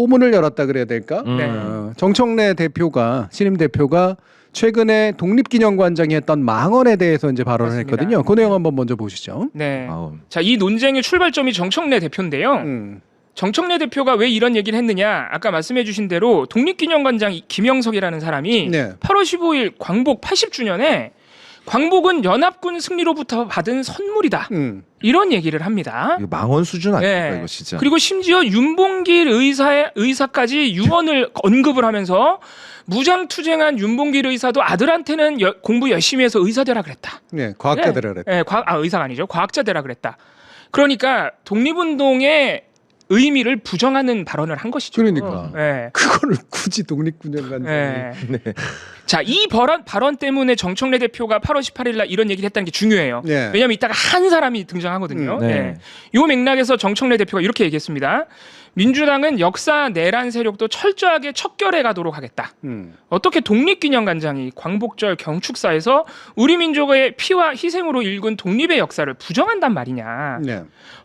포문을 열었다 그래야 될까? 네. 정청래 대표가 신임 대표가 최근에 독립기념관장이 했던 망언에 대해서 이제 발언을 맞습니다. 했거든요. 그 내용 한번 먼저 보시죠. 네. 자, 이 논쟁의 출발점이 정청래 대표인데요. 정청래 대표가 왜 이런 얘기를 했느냐? 아까 말씀해주신 대로 독립기념관장 김영석이라는 사람이 네. 8월 15일 광복 80주년에 광복은 연합군 승리로부터 받은 선물이다. 이런 얘기를 합니다. 이거 망언 수준 아닙니까 네. 이거 진짜. 그리고 심지어 윤봉길 의사까지 유언을 언급을 하면서 무장투쟁한 윤봉길 의사도 아들한테는 공부 열심히 해서 의사 되라 그랬다. 네, 과학자들을 그랬다. 네, 의사가 아니죠. 과학자 되라 그랬다. 그러니까 독립운동의 의미를 부정하는 발언을 한 것이죠. 그러니까. 네. 그거를 굳이 독립기념관장이. 네. 자, 이 발언 때문에 정청래 대표가 8월 18일 날 이런 얘기를 했다는 게 중요해요. 네. 왜냐하면 이따가 한 사람이 등장하거든요. 네. 네. 이 맥락에서 정청래 대표가 이렇게 얘기했습니다. 민주당은 역사 내란 세력도 철저하게 척결해 가도록 하겠다. 어떻게 독립기념관장이 광복절 경축사에서 우리 민족의 피와 희생으로 일군 독립의 역사를 부정한단 말이냐. 네.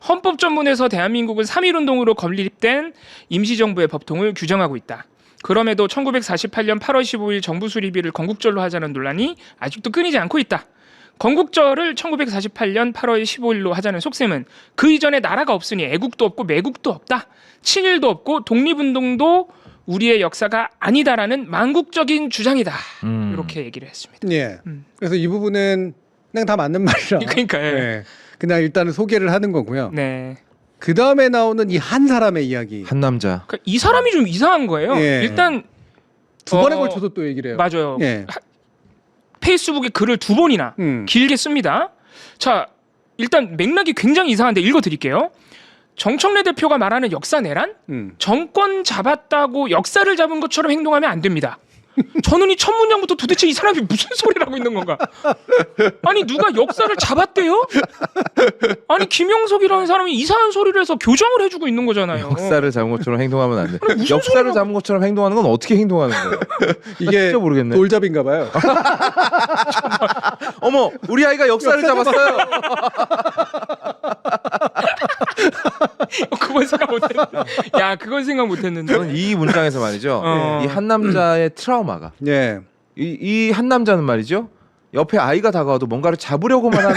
헌법전문에서 대한민국은 3.1운동으로 건립된 임시정부의 법통을 규정하고 있다. 그럼에도 1948년 8월 15일 정부 수립일을 건국절로 하자는 논란이 아직도 끊이지 않고 있다. 건국절을 1948년 8월 15일로 하자는 속셈은 그 이전에 나라가 없으니 애국도 없고 매국도 없다. 친일도 없고 독립운동도 우리의 역사가 아니다라는 망국적인 주장이다. 이렇게 얘기를 했습니다. 예. 그래서 이 부분은 그냥 다 맞는 말이라. 그러니까 네. 그냥 일단은 소개를 하는 거고요. 네. 그 다음에 나오는 이 한 사람의 이야기. 한 남자. 그러니까 이 사람이 좀 이상한 거예요. 예. 일단 두 번에 걸쳐서 또 얘기를 해요. 맞아요. 예. 페이스북에 글을 2번이나 길게 씁니다. 자, 일단 맥락이 굉장히 이상한데 읽어드릴게요. 정청래 대표가 말하는 역사 내란? 정권 잡았다고 역사를 잡은 것처럼 행동하면 안 됩니다. 저는 이 첫 문장부터 도대체 이 사람이 무슨 소리를 하고 있는 건가? 아니 누가 역사를 잡았대요? 아니 김영석이라는 사람이 이상한 소리를 해서 교정을 해주고 있는 거잖아요. 역사를 잡은 것처럼 행동하면 안 돼. 무슨 역사를 소리가- 잡은 것처럼 행동하는 건 어떻게 행동하는 거예요? 이게 진짜 모르겠네. 돌잡인가 봐요. 어머, 우리 아이가 역사를 잡았어요. 그건 생각 못했는데. 야, 그건 생각 못했는데. 저는 이 문장에서 말이죠. 이 한 남자의 트라우마가 예. 이 한 남자는 말이죠. 옆에 아이가 다가와도 뭔가를 잡으려고만 하면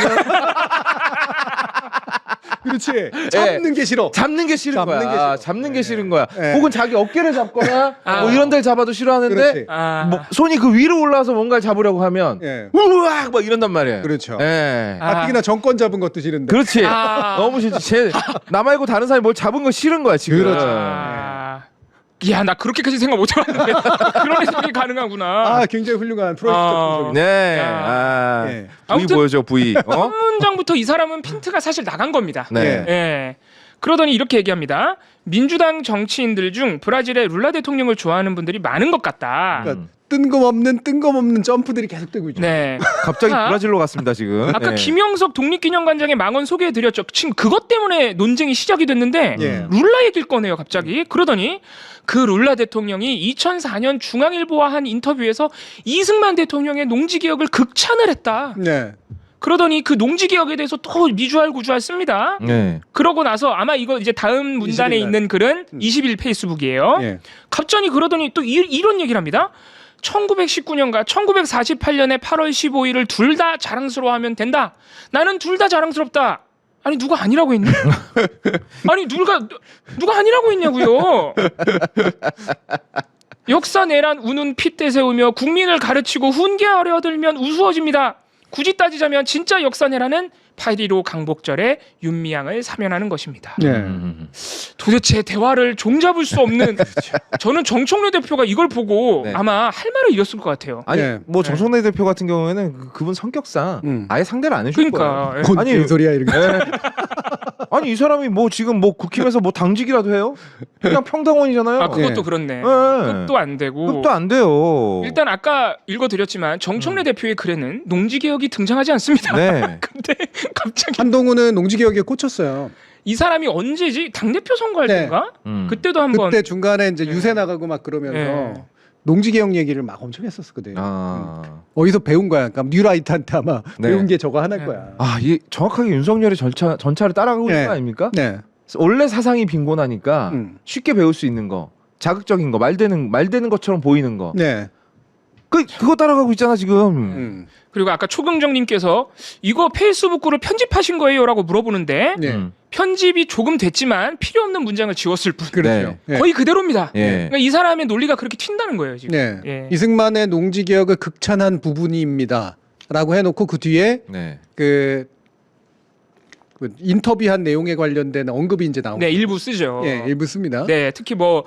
그렇지. 잡는 게 싫어. 잡는 게 싫은 잡는 거야. 게 싫어. 잡는 게 싫은 거야. 네. 혹은 자기 어깨를 잡거나 뭐 이런 데를 잡아도 싫어하는데 그렇지. 뭐 손이 그 위로 올라와서 뭔가를 잡으려고 하면 예. 우악 막 이런단 말이에요. 그렇죠. 예. 특히나 정권 잡은 것도 싫은데. 그렇지. 너무 싫지. 나 말고 다른 사람이 뭘 잡은 거 싫은 거야 지금. 그렇죠. 야, 나 그렇게까지 생각 못해봤는데 그런 해석이 가능하구나. 아, 굉장히 훌륭한 프로젝트 분석이. 네. 예. V 아무튼 보여줘 V. 첫 문장부터 이 사람은 핀트가 사실 나간 겁니다. 네. 예. 그러더니 이렇게 얘기합니다. 민주당 정치인들 중 브라질의 룰라 대통령을 좋아하는 분들이 많은 것 같다. 그러니까 뜬금없는 점프들이 계속되고 있죠. 네. 갑자기 자, 브라질로 갔습니다 지금. 아까 네. 김영석 독립기념관장의 망언 소개해드렸죠. 지금 그것 때문에 논쟁이 시작이 됐는데 예. 룰라 얘기를 꺼내요 갑자기. 그러더니 그 룰라 대통령이 2004년 중앙일보와 한 인터뷰에서 이승만 대통령의 농지개혁을 극찬을 했다. 네. 그러더니 그 농지개혁에 대해서 또 미주알구주알 씁니다. 네. 그러고 나서 아마 이거 이제 다음 문단에 20일 날. 있는 글은 20일 페이스북이에요. 예. 갑자기 그러더니 또 이런 얘기를 합니다. 1919년과 1948년의 8월 15일을 둘 다 자랑스러워하면 된다. 나는 둘 다 자랑스럽다. 아니 누가 아니라고 했니? 아니 누가 아니라고 했냐고요. 역사 내란 우는 핏대 세우며 국민을 가르치고 훈계하려 들면 우스워집니다. 굳이 따지자면 진짜 역사 내란은 8.15 강복절에 윤미향을 사면하는 것입니다. 네. 도대체 대화를 종잡을 수 없는 저는 정청래 대표가 이걸 보고 네. 아마 할 말을 잃었을 것 같아요. 아니 네. 뭐 정청래 대표 같은 경우에는 그분 성격상 아예 상대를 안 해줄 그러니까 거예요. 뭔 아니, 개소리야 이런 거. 네. 아니 이 사람이 뭐 지금 뭐 국힘에서 뭐 당직이라도 해요? 그냥 평당원이잖아요. 아 그것도 네. 그렇네. 네. 급도 안 되고. 급도 안 돼요. 일단 아까 읽어드렸지만 정청래 대표의 글에는 농지개혁이 등장하지 않습니다. 네. 근데 갑자기 한동훈은 농지개혁에 꽂혔어요. 이 사람이 언제지? 당대표 선거할 네. 때인가? 음. 그때도 한번 그때 중간에 이제 네. 유세 나가고 막 그러면서 네. 농지개혁 얘기를 막 엄청 했었거든요. 아, 어디서 배운 거야? 그러니까 뉴라이트한테 아마 네. 배운 게 저거 하나일 네. 거야. 이 정확하게 윤석열의 전차를 따라가고 있는 네. 거 아닙니까? 네. 원래 사상이 빈곤하니까 음. 쉽게 배울 수 있는 거 자극적인 거, 말되는 것처럼 보이는 거. 네. 그거 따라가고 있잖아 지금. 그리고 아까 초경정님께서 이거 페이스북글을 편집하신 거예요라고 물어보는데 네. 편집이 조금 됐지만 필요 없는 문장을 지웠을 뿐. 그렇죠. 네. 거의 그대로입니다. 예. 그러니까 이 사람의 논리가 그렇게 튄다는 거예요 지금. 네. 예. 이승만의 농지 개혁을 극찬한 부분입니다라고 해놓고 그 뒤에 네. 그 인터뷰한 내용에 관련된 언급이 이제 나오고. 네, 일부 쓰죠. 예, 일부 씁니다. 네, 특히 뭐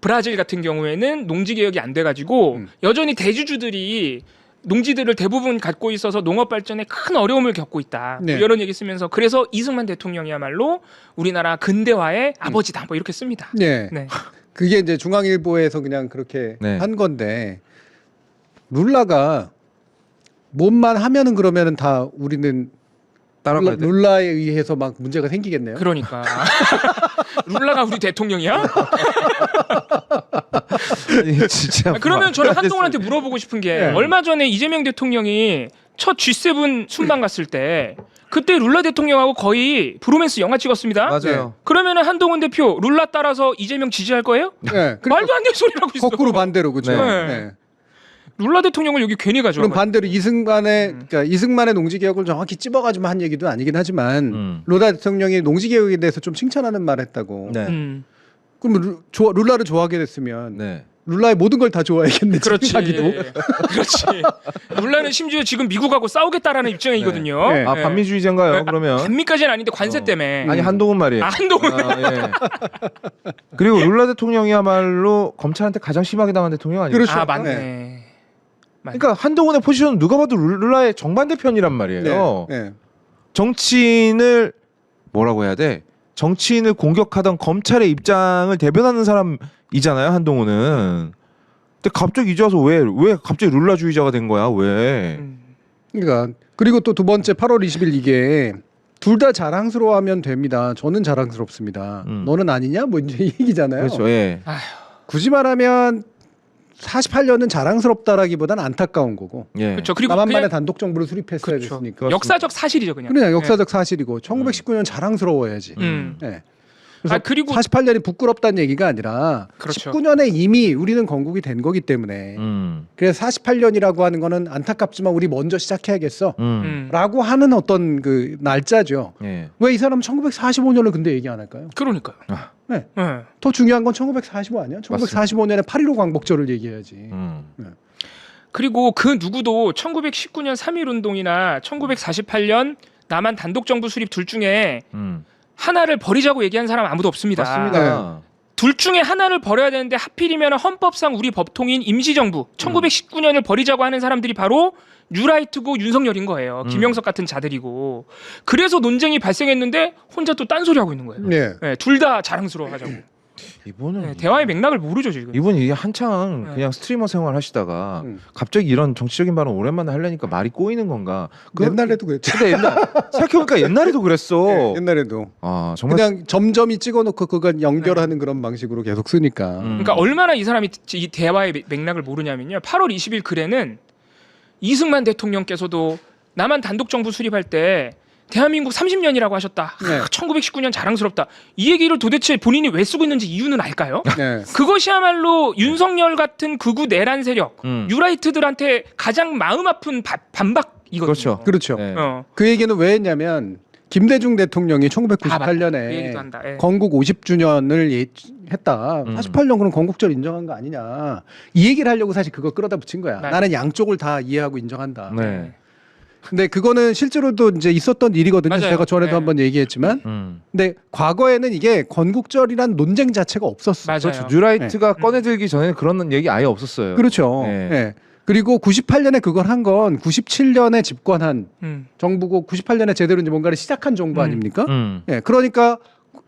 브라질 같은 경우에는 농지 개혁이 안 돼가지고 여전히 대주주들이 농지들을 대부분 갖고 있어서 농업 발전에 큰 어려움을 겪고 있다. 네. 뭐 이런 얘기 쓰면서 그래서 이승만 대통령이야말로 우리나라 근대화의 아버지다. 뭐 이렇게 씁니다. 네. 네. 그게 이제 중앙일보에서 그냥 그렇게 네. 한 건데 룰라가 뭔만 하면은 그러면은 다 우리는 따라가야 돼. 룰라에 의해서 막 문제가 생기겠네요. 그러니까 룰라가 우리 대통령이야? 진짜. 그러면 저는 한동훈한테 물어보고 싶은 게 네. 얼마 전에 이재명 대통령이 첫 G7 순방 갔을 때 그때 룰라 대통령하고 거의 브로맨스 영화 찍었습니다. 맞아요. 그러면은 한동훈 대표 룰라 따라서 이재명 지지할 거예요? 네. 그러니까 말도 안 되는 소리라고 있어. 거꾸로 반대로 그죠. 네. 네. 룰라 대통령을 여기 괜히 가져와. 그럼 반대로 그러니까 이승만의 농지 개혁을 정확히 찝어가지고 한 얘기도 아니긴 하지만 룰라 대통령이 농지 개혁에 대해서 좀 칭찬하는 말했다고. 네. 그럼 룰라를 좋아하게 됐으면 네. 룰라의 모든 걸 다 좋아했겠네. 그렇지. 자기도. 그렇지. 룰라는 심지어 지금 미국하고 싸우겠다라는 입장이거든요. 네. 아 반민주의자인가요? 네. 그러면 반미까지는 아닌데 관세 때문에. 아니 한동훈 말이에요. 아, 한동훈. 예. 그리고 룰라 대통령이야말로 검찰한테 가장 심하게 당한 대통령 아니에요? 그렇죠. 아 맞네. 그러니까 한동훈의 포지션은 누가 봐도 룰라의 정반대 편이란 말이에요. 네. 네. 정치인을 뭐라고 해야 돼? 정치인을 공격하던 검찰의 입장을 대변하는 사람이잖아요, 한동훈은. 근데 갑자기 이제 와서 왜 갑자기 룰라주의자가 된 거야? 왜? 그러니까 그리고 또 두 번째 8월 20일 이게 둘 다 자랑스러워하면 됩니다. 저는 자랑스럽습니다. 너는 아니냐? 뭐 이제 이 얘기잖아요. 그렇죠. 예. 굳이 말하면 48년은 자랑스럽다라기보다는 안타까운 거고. 예. 그렇죠. 그리고 나만만의 그냥 단독 정부를 수립했어야 그렇죠. 됐으니까. 역사적 사실이죠, 그냥. 그냥 역사적 사실이고 1919년 자랑스러워야지. 네. 그래서 아, 그리고 48년이 부끄럽다는 얘기가 아니라 그렇죠. 19년에 이미 우리는 건국이 된 거기 때문에 그래서 48년이라고 하는 거는 안타깝지만 우리 먼저 시작해야겠어 라고 하는 어떤 그 날짜죠. 예. 왜 이 사람은 1945년을 근데 얘기 안 할까요? 그러니까요. 네. 네. 더 중요한 건 1945 아니야? 1945년에 8.15 광복절을 얘기해야지. 그리고 그 누구도 1919년 3.1 운동이나 1948년 남한 단독 정부 수립 둘 중에 하나를 버리자고 얘기한 사람 아무도 없습니다. 맞습니다. 둘 중에 하나를 버려야 되는데 하필이면 헌법상 우리 법통인 임시정부 1919년을 버리자고 하는 사람들이 바로 뉴라이트고 윤석열인 거예요. 김영석 같은 자들이고. 그래서 논쟁이 발생했는데 혼자 또 딴소리하고 있는 거예요. 네. 네, 둘 다 자랑스러워하자고. 이분은 네, 대화의 맥락을 모르죠 지금. 이분이 한창 네. 그냥 스트리머 생활 하시다가 갑자기 이런 정치적인 발언 오랜만에 하려니까 말이 꼬이는 건가? 옛날에도 그랬죠. 근데 생각해보니까 옛날에도 그랬어. 네, 옛날에도 아 정말. 그냥 점점이 찍어놓고 그걸 연결하는 그런 방식으로 계속 쓰니까. 그러니까 얼마나 이 사람이 이 대화의 맥락을 모르냐면요. 8월 20일 글에는 이승만 대통령께서도 남한 단독 정부 수립할 때 대한민국 30년이라고 하셨다. 네. 1919년 자랑스럽다. 이 얘기를 도대체 본인이 왜 쓰고 있는지 이유는 알까요? 네. 그것이야말로 윤석열 같은 극우 내란 세력, 음. 뉴라이트들한테 가장 마음 아픈 반박이거든요. 그렇죠. 그렇죠. 네. 그 얘기는 왜 했냐면 김대중 대통령이 그 얘기도 1998년에 한다. 예. 건국 50주년을 했다. 48년 그럼 건국절 인정한 거 아니냐. 이 얘기를 하려고 사실 그거 끌어다 붙인 거야. 맞아요. 나는 양쪽을 다 이해하고 인정한다. 네. 근데 그거는 실제로도 이제 있었던 일이거든요. 맞아요. 제가 전에도 네. 한번 얘기했지만. 근데 과거에는 이게 건국절이란 논쟁 자체가 없었어요. 맞아요. 그렇죠. 뉴라이트가 꺼내들기 전에는 그런 얘기 아예 없었어요. 그렇죠. 네. 네. 그리고 98년에 그걸 한 건 97년에 집권한 정부고 98년에 제대로 이제 뭔가를 시작한 정부 아닙니까? 예, 그러니까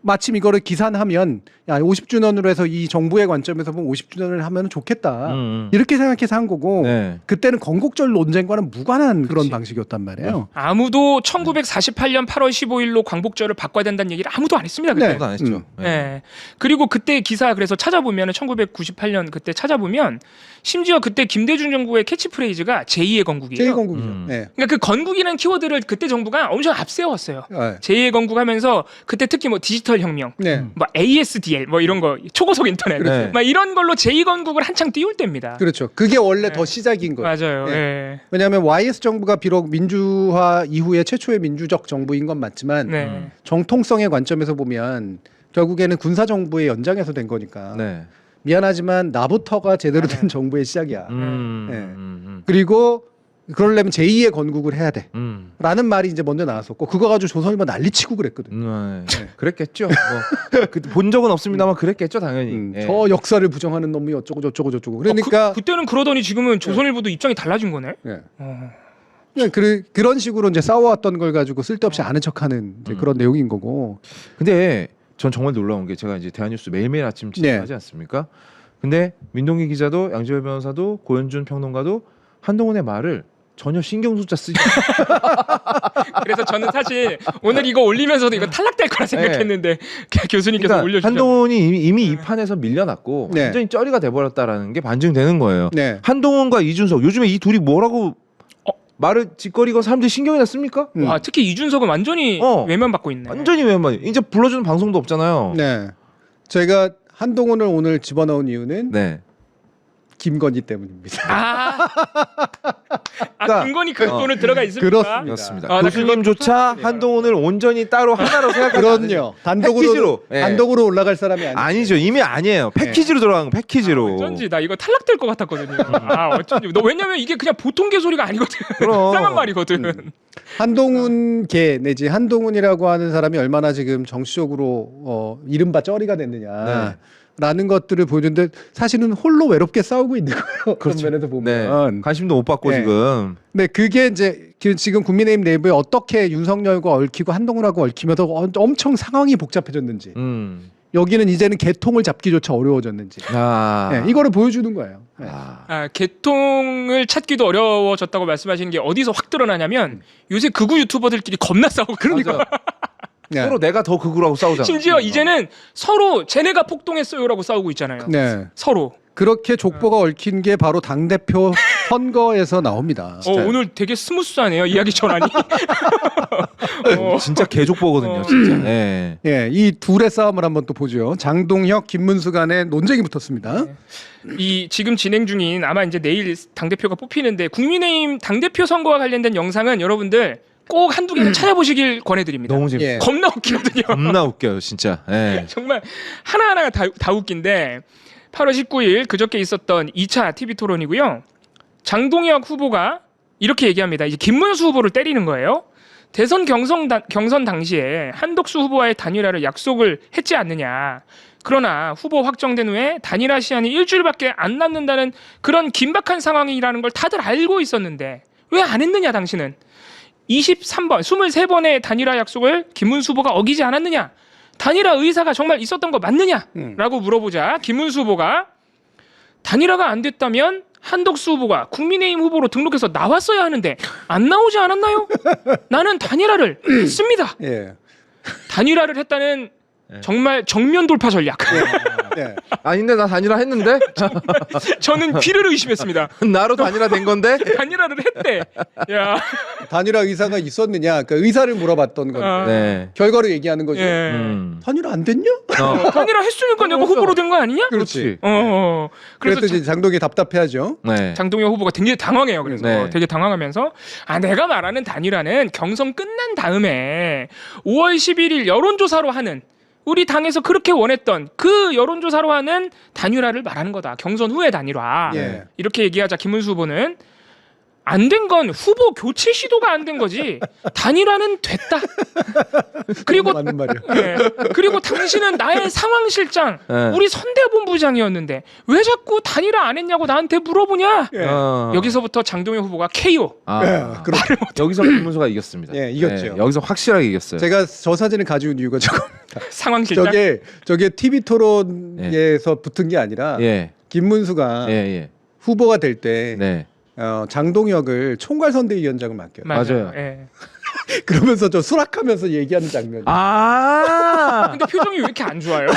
마침 이거를 기산하면 야 50주년으로 해서 이 정부의 관점에서 보면 50주년을 하면 좋겠다 이렇게 생각해서 한 거고 네. 그때는 건국절 논쟁과는 무관한 그런 방식이었단 말이에요. 아무도 1948년 8월 15일로 광복절을 바꿔야 된다는 얘기를 아무도 안 했습니다. 그때. 네. 아무도 안 했죠. 네. 그리고 그때 기사 그래서 찾아보면 1998년 그때 찾아보면 심지어 그때 김대중 정부의 캐치프레이즈가 제2의 건국이에요. 제2건국이죠. 네. 그러니까 그 건국이라는 키워드를 그때 정부가 엄청 앞세웠어요. 네. 제2의 건국하면서 그때 특히 뭐 디지털 혁명, 네. 뭐 ASDL 뭐 이런 거 초고속 인터넷, 네. 막 이런 걸로 제2건국을 한창 띄울 때입니다. 그렇죠. 그게 원래 네. 더 시작인 거예요. 맞아요. 네. 예. 왜냐하면 YS 정부가 비록 민주화 이후에 최초의 민주적 정부인 건 맞지만 네. 정통성의 관점에서 보면 결국에는 군사 정부의 연장에서 된 거니까 네. 미안하지만 나부터가 제대로 된 정부의 시작이야. 음. 그리고 그러려면 제2의 건국을 해야 돼. 음. 라는 말이 이제 먼저 나왔었고 그거 가지고 조선일보 난리치고 그랬거든. 네. 그랬겠죠. 본 적은 없습니다만 그랬겠죠 당연히. 예. 저 역사를 부정하는 놈이 어쩌고 저쩌고. 그러니까 그때는 그러더니 지금은 조선일보도 입장이 달라진 거네. 예. 어. 그냥 그런 식으로 이제 싸워왔던 걸 가지고 쓸데없이 아는 척하는 이제 그런 내용인 거고. 근데 전 정말 놀라운 게 제가 이제 대한뉴스 매일매일 아침 진행하지 않습니까? 근데 민동기 기자도 양지열 변호사도 고현준 평론가도 한동훈의 말을 전혀 신경조차 쓰지 않아요. 그래서 저는 사실 오늘 이거 올리면서도 이거 탈락될 거라 생각했는데 교수님께서 그러니까 올려주셨어요. 한동훈이 이미 이 판에서 밀려났고 네. 완전히 쩌리가 돼버렸다라는 게 반증되는 거예요. 네. 한동훈과 이준석 요즘에 이 둘이 뭐라고 말을 짓거리고 사람들이 신경이나 씁니까? 와, 특히 이준석은 완전히 외면받고 있네. 완전히 외면. 이제 불러주는 방송도 없잖아요. 네. 제가 한동훈을 오늘 집어넣은 이유는 네. 김건희 때문입니다. 그러니까, 김건희 그 돈을 들어가 있습니까? 그렇습니다. 나 교수님조차 한동훈을 온전히 따로 하나로 생각하지 그럼요. 패키지로. 예. 단독으로 올라갈 사람이 아니죠. 아니죠. 이미 아니에요. 패키지로 들어간 거, 패키지로. 어쩐지 나 이거 탈락될 것 같았거든요. 어쩐지. 너 왜냐면 이게 그냥 보통 개소리가 아니거든. 그럼. 이상한 말이거든. 한동훈계 내지 한동훈이라고 하는 사람이 얼마나 지금 정치적으로 이른바 쩌리가 됐느냐. 라는 것들을 보여주는데 사실은 홀로 외롭게 싸우고 있는 거예요. 그런 면에서 보면. 네. 관심도 못 받고 네. 지금. 네, 그게 이제 지금 국민의힘 내부에 어떻게 윤석열과 얽히고 한동훈하고 얽히면서 엄청 상황이 복잡해졌는지. 여기는 이제는 개통을 잡기조차 어려워졌는지. 네, 이거를 보여주는 거예요. 네. 개통을 찾기도 어려워졌다고 말씀하시는 게 어디서 확 드러나냐면 요새 극우 유튜버들끼리 겁나 싸우고 그러니까. 네. 서로 내가 더 극우라고 싸우잖아. 심지어 이제는 서로 쟤네가 폭동했어요라고 싸우고 있잖아요. 네. 서로. 그렇게 족보가 얽힌 게 바로 당대표 선거에서 나옵니다. 오늘 되게 스무스하네요. 이야기 전환이. 진짜 개족보거든요. 진짜. 네. 예, 이 둘의 싸움을 한번 또 보죠. 장동혁, 김문수 간의 논쟁이 붙었습니다. 이 지금 진행 중인 아마 이제 내일 당대표가 뽑히는데 국민의힘 당대표 선거와 관련된 영상은 여러분들 꼭 한두 개는 찾아보시길 권해드립니다. 너무 재밌어요. 예. 겁나 웃기거든요. 겁나 웃겨요, 진짜. 네. 정말 하나하나가 다 웃긴데 8월 19일 그저께 있었던 2차 TV 토론이고요. 장동혁 후보가 이렇게 얘기합니다. 이제 김문수 후보를 때리는 거예요. 대선 경선 당시에 한덕수 후보와의 단일화를 약속을 했지 않느냐. 그러나 후보 확정된 후에 단일화 시한이 일주일밖에 안 남는다는 그런 긴박한 상황이라는 걸 다들 알고 있었는데 왜 안 했느냐 당신은. 23번, 23번의 단일화 약속을 김문수 후보가 어기지 않았느냐? 단일화 의사가 정말 있었던 거 맞느냐? 라고 물어보자 김문수 후보가 단일화가 안 됐다면 한덕수 후보가 국민의힘 후보로 등록해서 나왔어야 하는데 안 나오지 않았나요? 나는 단일화를 했습니다. 예. 단일화를 했다는 정말 정면 돌파 전략. 네. 아닌데 나 단일화 했는데? 저는 귀를 의심했습니다. 나로 단일화 된 건데? 단일화를 했대. 야. 단일화 의사가 있었느냐? 그 의사를 물어봤던 건데 네. 결과를 얘기하는 거죠. 예. 단일화 안 됐냐? 단일화 했으니까 내가 후보로 된 거 아니냐? 그렇지. 그래서 이제 장동이 답답해하죠. 네. 장동혁 후보가 굉장히 당황해요. 그래서 네. 되게 당황하면서 내가 말하는 단일화는 경선 끝난 다음에 5월 11일 여론조사로 하는 우리 당에서 그렇게 원했던 그 여론조사로 하는 단일화를 말하는 거다. 경선 후의 단일화. 예. 이렇게 얘기하자 김문수 후보는 안 된 건 후보 교체 시도가 안 된 거지. 단일화는 됐다. 그리고 맞는 말이야. 예. 그리고 당신은 나의 상황실장, 네. 우리 선대본부장이었는데 왜 자꾸 단일화 안 했냐고 나한테 물어보냐. 예. 여기서부터 장동혁 후보가 KO. 여기서 김문수가 이겼습니다. 예, 이겼죠. 네, 여기서 확실하게 이겼어요. 제가 저 사진을 가져온 이유가 저겁니다. 상황실장. 저게 TV 토론에서 붙은 게 아니라 예. 김문수가 예. 후보가 될 때 네. 장동혁을 총괄선대위원장을 맡겨요. 맞아요. 예. 그러면서 저 수락하면서 얘기하는 장면. 근데 표정이 왜 이렇게 안 좋아요?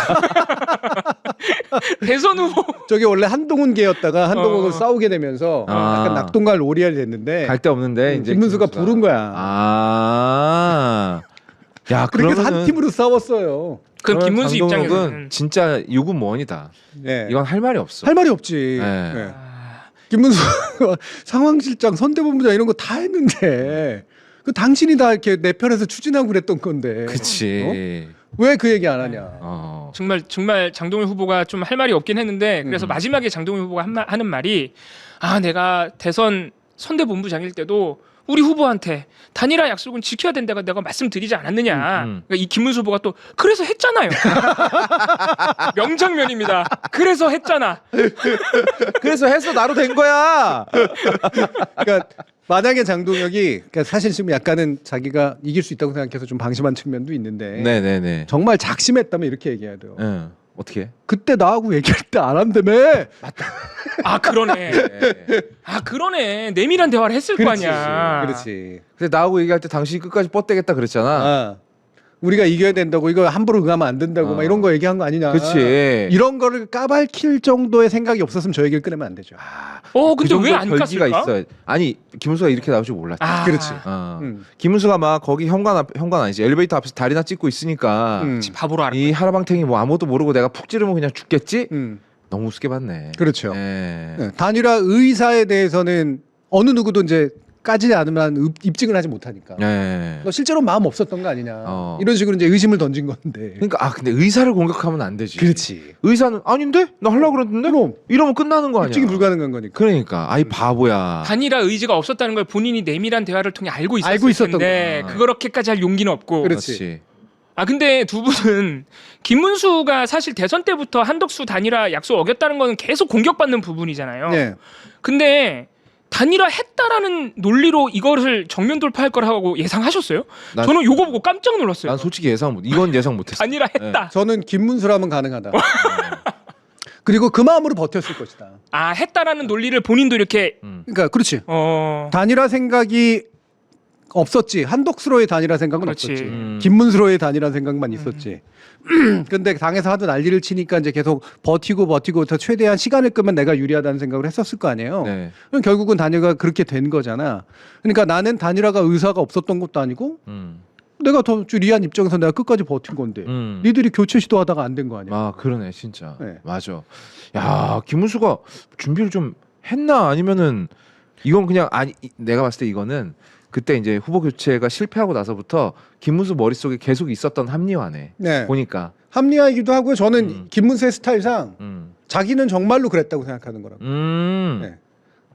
대선 후보. 저게 원래 한동훈계였다가 한동훈을 싸우게 되면서 약간 낙동강 오리알이 됐는데 갈 데 없는데 이제 김문수가 부른 거야. 야, 그렇게 해서 그러면은 한 팀으로 싸웠어요. 그럼 김문수 장동혁은 입장에서는 진짜 유구무원이다. 네. 이건 할 말이 없어. 할 말이 없지. 네. 네. 김문수 상황실장, 선대본부장 이런 거 다 했는데 그 당신이 다 이렇게 내 편에서 추진하고 그랬던 건데. 그치. 왜 그 얘기 안 하냐? 정말 장동혁 후보가 좀 할 말이 없긴 했는데 그래서 마지막에 장동혁 후보가 하는 말이 내가 대선 선대본부장일 때도 우리 후보한테 단일화 약속은 지켜야 된다고 내가 말씀드리지 않았느냐. 그러니까 이 김문수 후보가 또 그래서 했잖아요. 명장면입니다. 그래서 했잖아. 그래서 해서 나로 된 거야. 그러니까 만약에 장동혁이 그러니까 사실 지금 약간은 자기가 이길 수 있다고 생각해서 좀 방심한 측면도 있는데 네네네. 정말 작심했다면 이렇게 얘기해야 돼요. 응. 어떻게? 그때 나하고 얘기할 때 안 한다며. 그러네. 그러네. 내밀한 대화를 했을 거 아니야. 그렇지. 근데 나하고 얘기할 때 당신이 끝까지 뻗대겠다 그랬잖아. 우리가 이겨야 된다고 이거 함부로 응하면 안 된다고 막 이런 거 얘기한 거 아니냐. 그치. 이런 거를 까발킬 정도의 생각이 없었으면 저 얘기를 꺼내면 안 되죠. 근데 왜 안 결기가 깠을까? 있어요. 아니 김문수가 이렇게 나올 줄 몰랐지. 그렇지. 김문수가 막 거기 현관 아니지 엘리베이터 앞에서 다리나 찍고 있으니까 바보로 알아. 이 하라방탱이 뭐 아무것도 모르고 내가 푹 찌르면 그냥 죽겠지. 너무 우습게 봤네. 그렇죠. 네. 네, 단일화 의사에 대해서는 어느 누구도 이제 까지 않으면 입증을 하지 못하니까. 네. 너 실제로 마음 없었던 거 아니냐. 어. 이런 식으로 이제 의심을 던진 건데. 그러니까 근데 의사를 공격하면 안 되지. 그렇지. 의사는 아닌데 나 하려고 그랬는데 그럼 이러면 끝나는 거 아니야. 입증이 불가능한 거니까. 그러니까 아이 바보야. 단일화 의지가 없었다는 걸 본인이 내밀한 대화를 통해 알고 알고 있었을 있었던 텐데 거야. 그렇게까지 할 용기는 없고. 그렇지. 근데 두 분은 김문수가 사실 대선 때부터 한덕수 단일화 약속 어겼다는 거는 계속 공격받는 부분이잖아요. 네. 근데 단일화 했다라는 논리로 이거를 정면 돌파할 거라고 예상하셨어요? 저는 요거 보고 깜짝 놀랐어요. 난 솔직히 이건 예상 못했어. 단일화 했다. 저는 김문수라면 가능하다. 그리고 그 마음으로 버텼을 것이다. 했다라는 논리를 본인도 이렇게 그러니까 그렇지. 단일화 생각이 없었지. 한덕수로의 단일화 생각은 그렇지. 없었지. 김문수로의 단일화 생각만 있었지. 근데 당에서 하도 난리를 치니까 이제 계속 버티고 최대한 시간을 끄면 내가 유리하다는 생각을 했었을 거 아니에요. 네. 그럼 결국은 단일화가 그렇게 된 거잖아. 그러니까 나는 단일화가 의사가 없었던 것도 아니고 내가 더 유리한 입장에서 내가 끝까지 버틴 건데 니들이 교체 시도하다가 안 된 거 아니야. 그러네 진짜. 네. 맞아. 야 김문수가 준비를 좀 했나 아니면은 이건 그냥 내가 봤을 때 이거는 그때 이제 후보 교체가 실패하고 나서부터 김문수 머릿속에 계속 있었던 합리화네. 네. 보니까. 합리화이기도 하고요. 저는 김문수의 스타일상 자기는 정말로 그랬다고 생각하는 거라고. 네.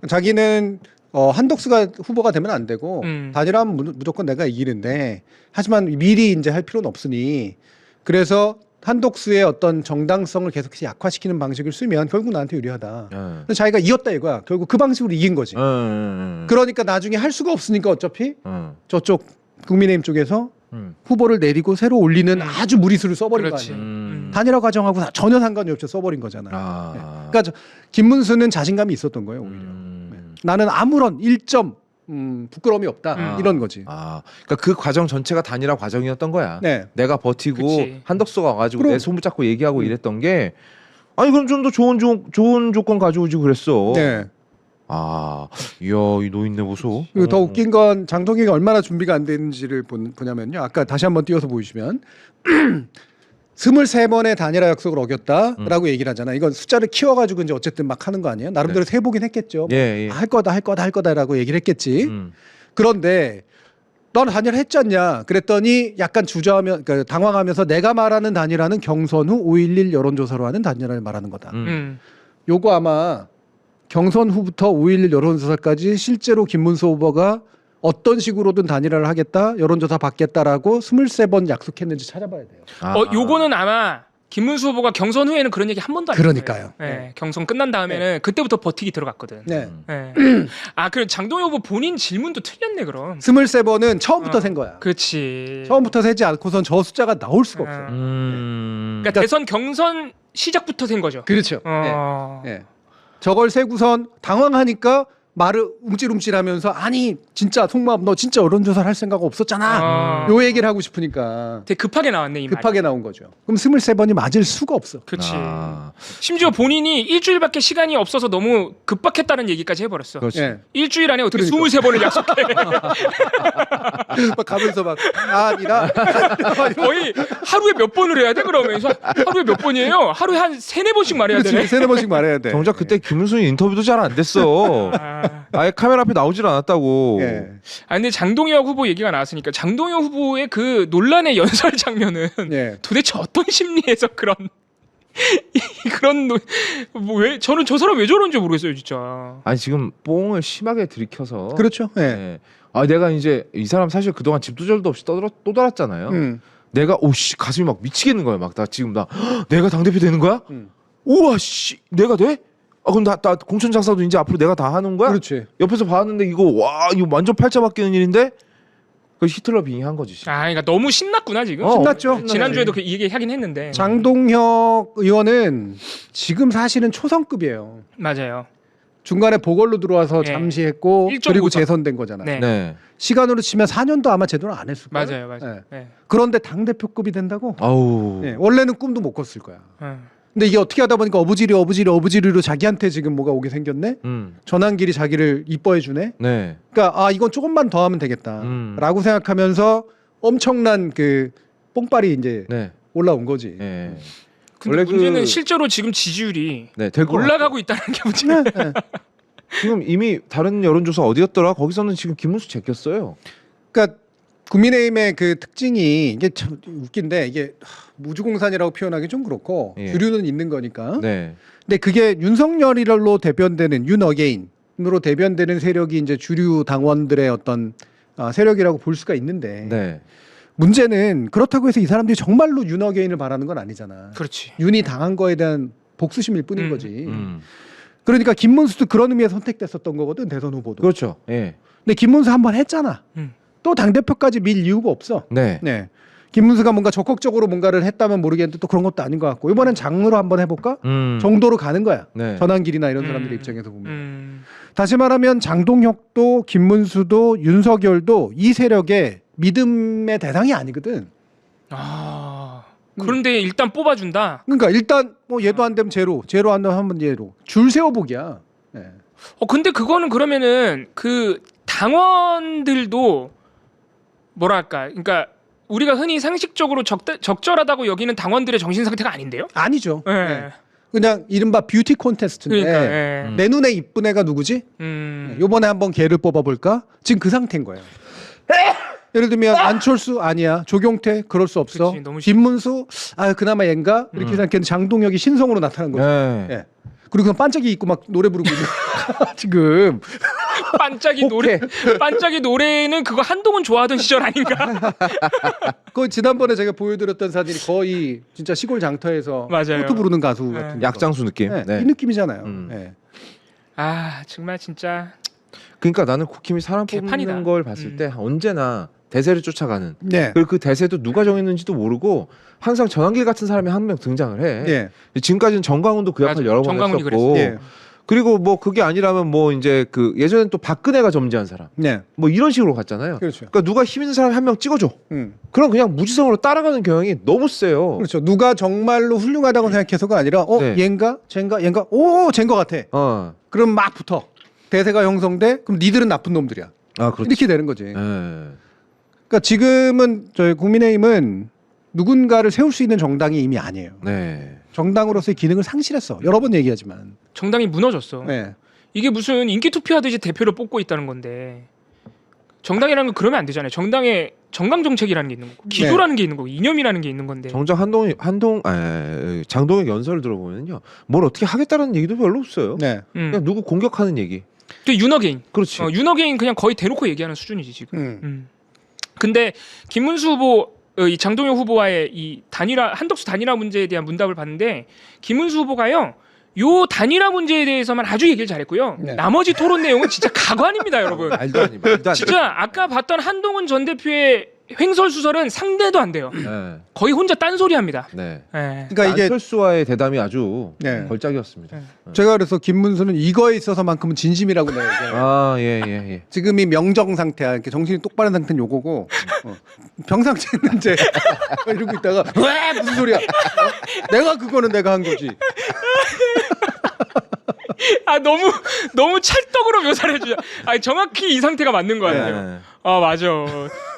자기는 한덕수가 후보가 되면 안 되고 단일화하면 무조건 내가 이기는데 하지만 미리 이제 할 필요는 없으니 그래서 한덕수의 어떤 정당성을 계속해서 약화시키는 방식을 쓰면 결국 나한테 유리하다. 그래서 자기가 이겼다 이거야. 결국 그 방식으로 이긴 거지. 그러니까 나중에 할 수가 없으니까 어차피 저쪽 국민의힘 쪽에서 후보를 내리고 새로 올리는 아주 무리수를 써버린 거 아니야. 단일화 과정하고 전혀 상관이 없이 써버린 거잖아. 네. 그러니까 김문수는 자신감이 있었던 거예요 오히려. 나는 아무런 1점 부끄러움이 없다 이런 거지. 그러니까 그 과정 전체가 단일화 과정이었던 거야. 네. 내가 버티고 그치. 한덕수가 와가지고 그럼. 내 손 붙잡고 얘기하고 이랬던 게 아니 그럼 좀 더 좋은 조건 가져오지 그랬어. 네. 이야 이 노인네 보소. 그리고 더 웃긴 건 장동혁이 얼마나 준비가 안 되는지를 보냐면요. 아까 다시 한번 띄워서 보여주시면 23번의 단일화 약속을 어겼다라고 얘기를 하잖아. 이건 숫자를 키워가지고 이제 어쨌든 막 하는 거 아니에요? 나름대로 세보긴 했겠죠. 예. 할 거다라고 얘기를 했겠지. 그런데 너는 단일화 했지 않냐? 그랬더니 약간 그러니까 당황하면서 내가 말하는 단일화는 경선 후 5.11 여론조사로 하는 단일화를 말하는 거다. 요거 아마 경선 후부터 5.11 여론조사까지 실제로 김문수 후보가 어떤 식으로든 단일화를 하겠다, 여론조사 받겠다라고 23번 약속했는지 찾아봐야 돼요. 요거는 아마 김문수 후보가 경선 후에는 그런 얘기 한 번도 안 그러니까요. 했어요. 네. 경선 끝난 다음에는 그때부터 버티기 들어갔거든. 네. 그리고 장동혁 후보 본인 질문도 틀렸네 그럼. 23번은 처음부터 센 거야. 그렇지. 처음부터 세지 않고선 저 숫자가 나올 수가 없어. 그러니까 대선 경선 시작부터 센 거죠. 그렇죠. 네. 저걸 세고선 당황하니까 말을 움찔움찔하면서 아니 진짜 속마음 너 진짜 여론조사를 할 생각 없었잖아. 요 얘기를 하고 싶으니까 되게 급하게 나왔네 이 급하게 나온 거죠. 그럼 23번이 맞을 수가 없어. 그렇지. 아, 심지어 본인이 일주일밖에 시간이 없어서 너무 급박했다는 얘기까지 해버렸어. 그렇지. 예. 일주일 안에 어떻게 그러니까. 23번을 약속해. 막 가면서 막 아니라 거의 하루에 몇 번을 해야 돼 그러면서 하루에 몇 번이에요? 하루에 한 3-4번씩 말해야 되네. 그렇지, 세네 번씩 말해야 돼. 정작 그때 김문순이 인터뷰도 잘 안 됐어. 아예 카메라 앞에 나오질 않았다고. 예. 아 근데 장동혁 후보 얘기가 나왔으니까 장동혁 후보의 그 논란의 연설 장면은 예. 도대체 어떤 심리에서 그런 그런 뭐왜 저는 저 사람 왜 저런지 모르겠어요 진짜. 아니 지금 뽕을 심하게 들이켜서. 그렇죠. 예. 예. 아 내가 이제 이 사람 사실 그동안 집도절도 없이 또 달았잖아요. 내가 오씨 가슴이 막 미치겠는 거야. 막 나 지금 나 내가 당 대표 되는 거야? 우와 씨 내가 돼? 아 그럼 나 공천 장사도 이제 앞으로 내가 다 하는 거야? 그렇지. 옆에서 봤는데 이거 와 이거 완전 팔자 바뀌는 일인데 그 히틀러 빙의한 거지. 아 그러니까 너무 신났구나 지금. 신났죠. 지난주에도 이 얘기 하긴 했는데. 장동혁 의원은 지금 사실은 초선급이에요. 맞아요. 중간에 보궐로 들어와서 예. 잠시 했고 1.5 그리고 선. 재선된 거잖아요. 네. 네. 시간으로 치면 4년도 아마 제대로 안 했을 거예요. 맞아요. 예. 네. 그런데 당 대표급이 된다고? 아우. 예. 원래는 꿈도 못 꿨을 거야. 네. 근데 이게 어떻게 하다 보니까 어부지리로 자기한테 지금 뭐가 오게 생겼네. 전환길이 자기를 이뻐해 주네. 네. 그러니까 아 이건 조금만 더 하면 되겠다라고 생각하면서 엄청난 그 뽕빨이 이제 네. 올라온 거지. 네. 근데 원래 문제는 실제로 지금 지지율이 네, 될 거. 올라가고 있다는 게 문제야. 네, 네. 지금 이미 다른 여론조사 어디였더라? 거기서는 지금 김문수 제꼈어요. 그러니까 국민의힘의 그 특징이 이게 참 웃긴데 이게 무주공산이라고 표현하기 좀 그렇고 예. 주류는 있는 거니까. 네. 근데 그게 윤석열이로 대변되는 윤어게인으로 대변되는 세력이 이제 주류 당원들의 어떤 세력이라고 볼 수가 있는데 네. 문제는 그렇다고 해서 이 사람들이 정말로 윤어게인을 바라는 건 아니잖아. 그렇지. 윤이 당한 거에 대한 복수심일 뿐인 거지. 음. 그러니까 김문수도 그런 의미에서 선택됐었던 거거든 대선 후보도. 그렇죠. 예. 근데 김문수 한번 했잖아. 음. 또 당대표까지 밀 이유가 없어. 네. 네. 김문수가 뭔가 적극적으로 뭔가를 했다면 모르겠는데 또 그런 것도 아닌 것 같고 이번엔 장으로 한번 해볼까? 정도로 가는 거야. 네. 전환길이나 이런 사람들의 입장에서 보면. 음. 다시 말하면 장동혁도 김문수도 윤석열도 이 세력의 믿음의 대상이 아니거든. 아. 그런데 일단 뽑아준다. 그러니까 일단 뭐 얘도 안 되면 제로 안 되면 한번 얘로 줄 세워보기야. 네. 근데 그거는 그러면은 그 당원들도 뭐랄까, 그러니까 우리가 흔히 상식적으로 적절하다고 여기는 당원들의 정신 상태가 아닌데요? 아니죠. 예. 네. 그냥 이른바 뷰티 콘테스트인데 그러니까. 예. 내 눈에 이쁜 애가 누구지? 요번에 한번 걔를 뽑아볼까? 지금 그 상태인 거예요. 예를 들면 안철수 아니야, 조경태 그럴 수 없어, 그치, 너무 김문수 아 그나마 얘인가 이렇게 생각했는데 장동혁이 신성으로 나타난 거죠. 네. 예. 그리고 그냥 반짝이 입고 막 노래 부르고 있는 지금 반짝이 노래는 그거 한동훈 좋아하던 시절 아닌가? 그 지난번에 제가 보여드렸던 사진이 거의 진짜 시골 장터에서 맞아요. 트로트 부르는 가수 같은 약장수 느낌. 네, 네. 이 느낌이잖아요. 네. 아 정말 진짜 그러니까 나는 국힘이 사람 개판이다. 뽑는 걸 봤을 때 언제나 대세를 쫓아가는. 네. 그리고 그 대세도 누가 정했는지도 모르고 항상 전환길 같은 사람이 한 명 등장을 해. 예. 지금까지는 정광훈도 그 역할 맞아. 여러 번 정광훈이 했었고. 그랬어요. 예. 그리고 뭐 그게 아니라면 뭐 이제 그 예전엔 또 박근혜가 점지한 사람. 네. 뭐 이런 식으로 갔잖아요. 그렇죠. 그러니까 누가 힘 있는 사람이 한 명 찍어줘. 그럼 그냥 무지성으로 따라가는 경향이 너무 세요. 그렇죠. 누가 정말로 훌륭하다고 생각해서가 아니라 네. 얘인가? 쟤인가? 오, 쟤인 것 같아. 그럼 막 붙어. 대세가 형성돼. 그럼 니들은 나쁜 놈들이야. 아, 그렇지. 이렇게 되는 거지. 예. 그러니까 지금은 저희 국민의힘은 누군가를 세울 수 있는 정당이 이미 아니에요. 네. 정당으로서의 기능을 상실했어. 여러 번 얘기하지만. 정당이 무너졌어. 네. 이게 무슨 인기 투표하듯이 대표를 뽑고 있다는 건데 정당이라는 건 그러면 안 되잖아요. 정당에 정강 정책이라는 게 있는 거고 기조라는 게 있는 거고 이념이라는 게 있는 건데. 정작 장동혁 연설을 들어보면요, 뭘 어떻게 하겠다는 얘기도 별로 없어요. 네. 그냥 누구 공격하는 얘기. 또 윤어게인. 그렇지. 윤어게인 그냥 거의 대놓고 얘기하는 수준이지 지금. 근데 김문수 후보, 이 장동혁 후보와의 이 한덕수 단일화 문제에 대한 문답을 봤는데 김문수 후보가요. 요 단일화 문제에 대해서만 아주 얘기를 잘했고요. 네. 나머지 토론 내용은 진짜 가관입니다, 여러분. 말도 아니. 진짜 아까 봤던 한동훈 전 대표의 횡설수설은 상대도 안 돼요. 네. 거의 혼자 딴소리합니다. 네. 네. 그러니까 이게 안철수와의 대담이 아주 네. 걸작이었습니다. 네. 제가 그래서 김문수는 이거에 있어서만큼은 진심이라고 내가 얘기해요. 아, 예, 예, 예. 지금이 명정 상태야. 이렇게 정신이 똑바른 상태는 요거고 병상체는 이제 이러고 있다가 왜 무슨 소리야? 내가 그거는 내가 한 거지. 아 너무 찰떡으로 묘사를 해주자. 아 정확히 이 상태가 맞는 거 같아요. 네. 아 맞아.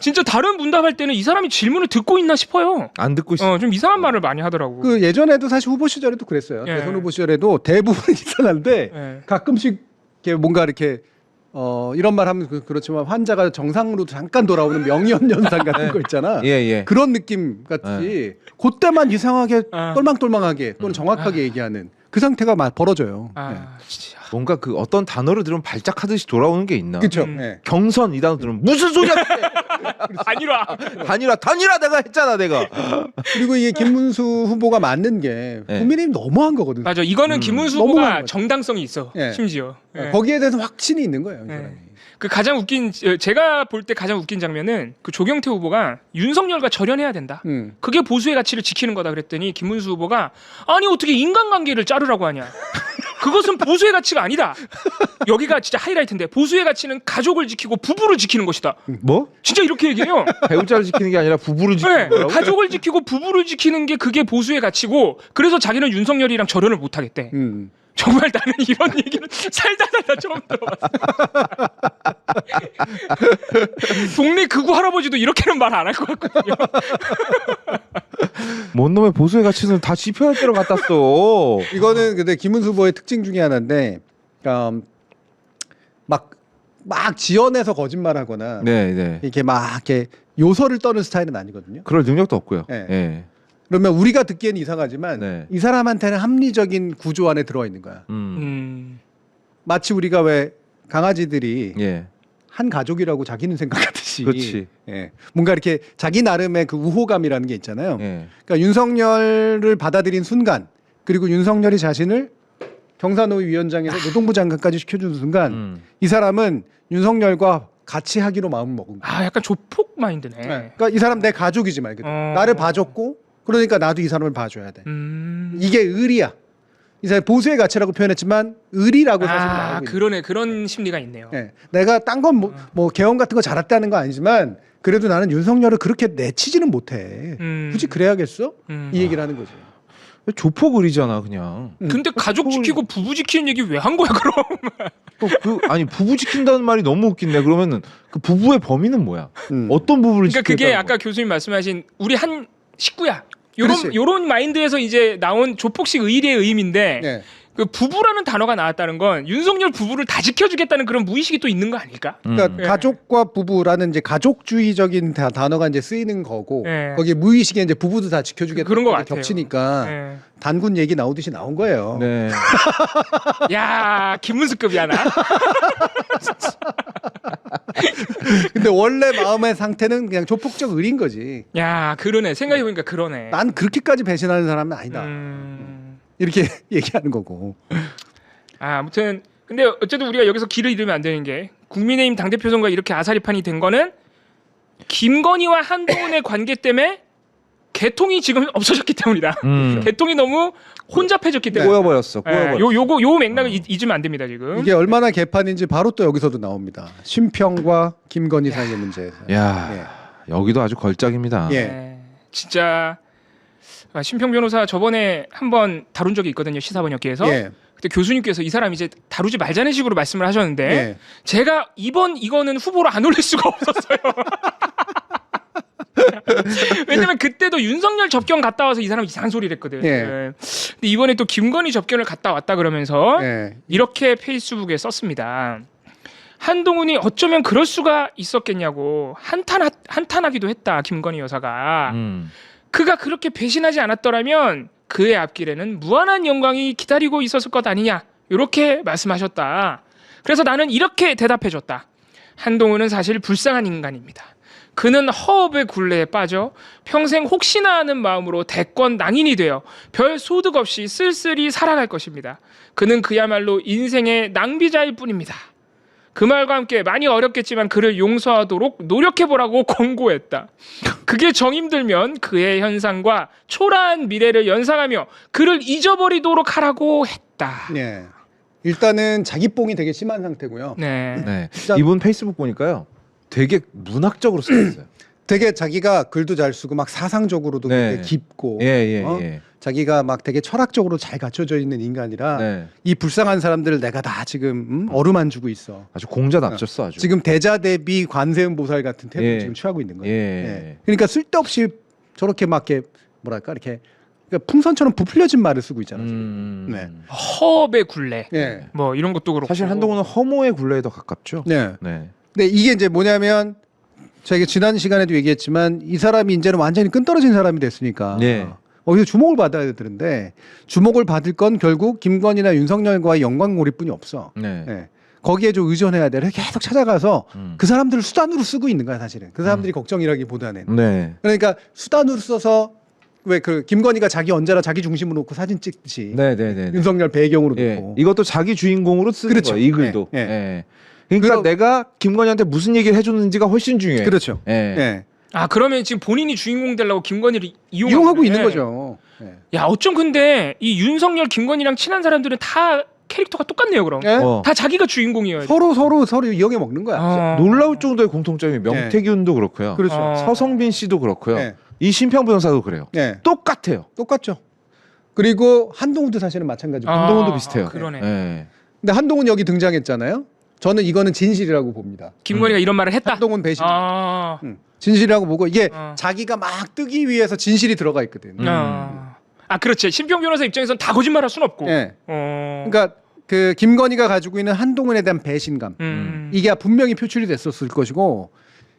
진짜 다른 문답할 때는 이 사람이 질문을 듣고 있나 싶어요. 안 듣고 있어. 좀 이상한 말을 많이 하더라고. 그 예전에도 사실 후보 시절에도 그랬어요. 예. 대선 후보 시절에도 대부분 이상한데 예. 가끔씩 이렇게 뭔가 이렇게 이런 말 하면 그렇지만 환자가 정상으로 잠깐 돌아오는 명현 현상 같은 거 있잖아. 예, 예. 그런 느낌 같이 그때만 이상하게 아. 똘망똘망하게 또는 정확하게 얘기하는 그 상태가 벌어져요. 아 진짜. 뭔가 그 어떤 단어를 들으면 발작하듯이 돌아오는 게 있나? 그렇죠. 음. 경선 이 단어 들으면 무슨 소리야? 아니라. 단일화 내가 했잖아, 내가. 그리고 이게 김문수 후보가 맞는 게 네. 국민의힘 너무한 거거든. 맞아. 이거는 김문수 너무한 후보가 거죠. 정당성이 있어. 예. 심지어. 예. 거기에 대해서 확신이 있는 거예요. 이 예. 사람이. 그 가장 웃긴 제가 볼 때 가장 웃긴 장면은 그 조경태 후보가 윤석열과 절연해야 된다. 그게 보수의 가치를 지키는 거다 그랬더니 김문수 후보가 아니 어떻게 인간관계를 자르라고 하냐. 그것은 보수의 가치가 아니다. 여기가 진짜 하이라이트인데 보수의 가치는 가족을 지키고 부부를 지키는 것이다. 뭐? 진짜 이렇게 얘기해요. 배우자를 지키는 게 아니라 부부를 지키는 네, 거라고? 가족을 지키고 부부를 지키는 게 그게 보수의 가치고 그래서 자기는 윤석열이랑 절연을 못 하겠대. 정말 나는 이런 얘기를 살다 처음 들어봤어. 동네 극우 할아버지도 이렇게는 말 안 할 것 같거든요. 뭔 놈의 보수의 가치는 다 지표할 대로 갖다 써. 이거는 근데 김문수 후보의 특징 중에 하나인데, 막 지어내서 거짓말하거나 네, 네. 이렇게 막 이렇게 요소를 떠는 스타일은 아니거든요. 그럴 능력도 없고요. 네. 예. 그러면 우리가 듣기에는 이상하지만 네. 이 사람한테는 합리적인 구조 안에 들어와 있는 거야. 마치 우리가 왜 강아지들이 예. 한 가족이라고 자기는 생각하듯이 그렇지. 예. 뭔가 이렇게 자기 나름의 그 우호감이라는 게 있잖아요. 예. 그러니까 윤석열을 받아들인 순간 그리고 윤석열이 자신을 경사노위 위원장에서 노동부 장관까지 시켜주는 순간 이 사람은 윤석열과 같이 하기로 마음 먹은 거야. 아 약간 조폭 마인드네. 네. 그러니까 이 사람 내 가족이지 말 그대로. 나를 봐줬고 그러니까 나도 이 사람을 봐줘야 돼. 이게 의리야. 이 사람 보수의 가치라고 표현했지만 의리라고 사실 나오고 있는. 그러네. 그런 심리가 있네요. 네. 내가 딴 건 뭐 개헌 같은 거 잘했다는 거 아니지만 그래도 나는 윤석열을 그렇게 내치지는 못해. 굳이 그래야겠어? 이 얘기를 하는 거지. 조폭 의리잖아, 그냥. 근데 가족 지키고 부부 지키는 얘기 왜 한 거야 그럼? 아니 부부 지킨다는 말이 너무 웃긴데 그러면은 그 부부의 범위는 뭐야? 어떤 부부를 그러니까 지키겠다는 그게 거야? 아까 교수님 말씀하신 우리 한 식구야. 그렇지. 요런 마인드에서 이제 나온 조폭식 의리의 의미인데 네. 그 부부라는 단어가 나왔다는 건 윤석열 부부를 다 지켜주겠다는 그런 무의식이 또 있는 거 아닐까? 그러니까 예. 가족과 부부라는 이제 가족주의적인 단어가 이제 쓰이는 거고 예. 거기에 무의식에 이제 부부도 다 지켜주겠다 그런 것 같아요. 겹치니까 예. 단군 얘기 나오듯이 나온 거예요. 네. 야 김문수급이야 나. 근데 원래 마음의 상태는 그냥 조폭적 의리인 거지. 야 그러네. 생각해보니까 그러네. 난 그렇게까지 배신하는 사람은 아니다. 이렇게 얘기하는 거고. 아무튼 근데 어쨌든 우리가 여기서 길을 잃으면 안 되는 게 국민의힘 당대표 선거가 이렇게 아사리판이 된 거는 김건희와 한동훈의 관계 때문에 개통이 지금 없어졌기 때문이다. 개통이 너무 혼잡해졌기 때문에. 꼬여버렸어. 꼬여버렸어. 요 맥락을 잊으면 안 됩니다 지금. 이게 얼마나 개판인지 바로 또 여기서도 나옵니다. 심평과 김건희 사이의 문제에서. 야 여기도 아주 걸작입니다. 예. 네, 진짜 심평 변호사 저번에 한번 다룬 적이 있거든요 시사번역기에서. 예. 그때 교수님께서 이 사람 이제 다루지 말자는 식으로 말씀을 하셨는데 예. 제가 이거는 후보로 안 올릴 수가 없었어요. 왜냐면 그때도 윤석열 접견 갔다 와서 이 사람 이상한 소리를 했거든. 예. 예. 근데 이번에 또 김건희 접견을 갔다 왔다 그러면서 예. 이렇게 페이스북에 썼습니다. 한동훈이 어쩌면 그럴 수가 있었겠냐고 한탄하기도 했다. 김건희 여사가. 그가 그렇게 배신하지 않았더라면 그의 앞길에는 무한한 영광이 기다리고 있었을 것 아니냐. 이렇게 말씀하셨다. 그래서 나는 이렇게 대답해줬다. 한동훈은 사실 불쌍한 인간입니다. 그는 허업의 굴레에 빠져 평생 혹시나 하는 마음으로 대권 낭인이 되어 별 소득 없이 쓸쓸히 살아갈 것입니다. 그는 그야말로 인생의 낭비자일 뿐입니다. 그 말과 함께 많이 어렵겠지만 그를 용서하도록 노력해보라고 권고했다. 그게 정임 들면 그의 현상과 초라한 미래를 연상하며 그를 잊어버리도록 하라고 했다. 네. 일단은 자기 뽕이 되게 심한 상태고요. 네. 네. 진짜- 이분 페이스북 보니까요. 되게 문학적으로 써있어요. 되게 자기가 글도 잘 쓰고 막 사상적으로도 네. 되게 깊고 예. 어? 자기가 막 되게 철학적으로 잘 갖춰져 있는 인간이라 네. 이 불쌍한 사람들을 내가 다 지금 어루만지고 있어. 아주 공자 납셨어 아주. 지금 대자 대비 관세음 보살 같은 태도를 예. 지금 취하고 있는 거예요. 예. 예. 그러니까 쓸데없이 저렇게 막 이렇게 뭐랄까 이렇게 그러니까 풍선처럼 부풀려진 말을 쓰고 있잖아요. 지금. 네. 허업의 굴레. 예. 뭐 이런 것도 그렇고. 사실 한동훈은 허무의 굴레에 더 가깝죠. 네. 네. 근데 이게 이제 뭐냐면 저희가 지난 시간에도 얘기했지만 이 사람이 이제는 완전히 끈떨어진 사람이 됐으니까 네. 어디서 주목을 받아야 되는데 주목을 받을 건 결국 김건희나 윤석열과의 영광몰이뿐이 없어. 네. 예. 거기에 좀 의존해야 돼. 계속 찾아가서 그 사람들을 수단으로 쓰고 있는 거야 사실은. 그 사람들이 걱정이라기보다는. 네. 그러니까 수단으로 써서 왜 그 김건희가 자기 언제나 자기 중심으로 놓고 사진 찍듯이 네. 윤석열 배경으로 예. 놓고. 이것도 자기 주인공으로 쓰는 그렇죠. 거예요. 이 글도. 예. 예. 그러니까 내가 김건희한테 무슨 얘기를 해줬는지가 훨씬 중요해. 그렇죠. 예. 예. 아 그러면 지금 본인이 주인공 되려고 김건희를 이용하고 있는 거죠. 예. 야 어쩜 근데 이 윤석열 김건희랑 친한 사람들은 다 캐릭터가 똑같네요 그럼. 예? 다 자기가 주인공이어야 돼. 서로 이용해 먹는 거야. 놀라울 정도의 공통점이 명태균도 그렇고요. 그렇죠. 서성빈 씨도 그렇고요. 예. 이 심평 변호사도 그래요. 예. 똑같아요. 똑같죠. 그리고 한동훈도 사실은 마찬가지고. 한동훈도 비슷해요. 그러네. 예. 근데 한동훈 여기 등장했잖아요. 저는 이거는 진실이라고 봅니다. 김건희가 이런 말을 했다. 한동훈 배신. 아. 진실이라고 보고 이게 어. 자기가 막 뜨기 위해서 진실이 들어가 있거든. 아 그렇지. 신평 변호사 입장에선 다 거짓말할 순 없고. 예. 어. 그러니까 그 김건희가 가지고 있는 한동훈에 대한 배신감 이게 분명히 표출이 됐었을 것이고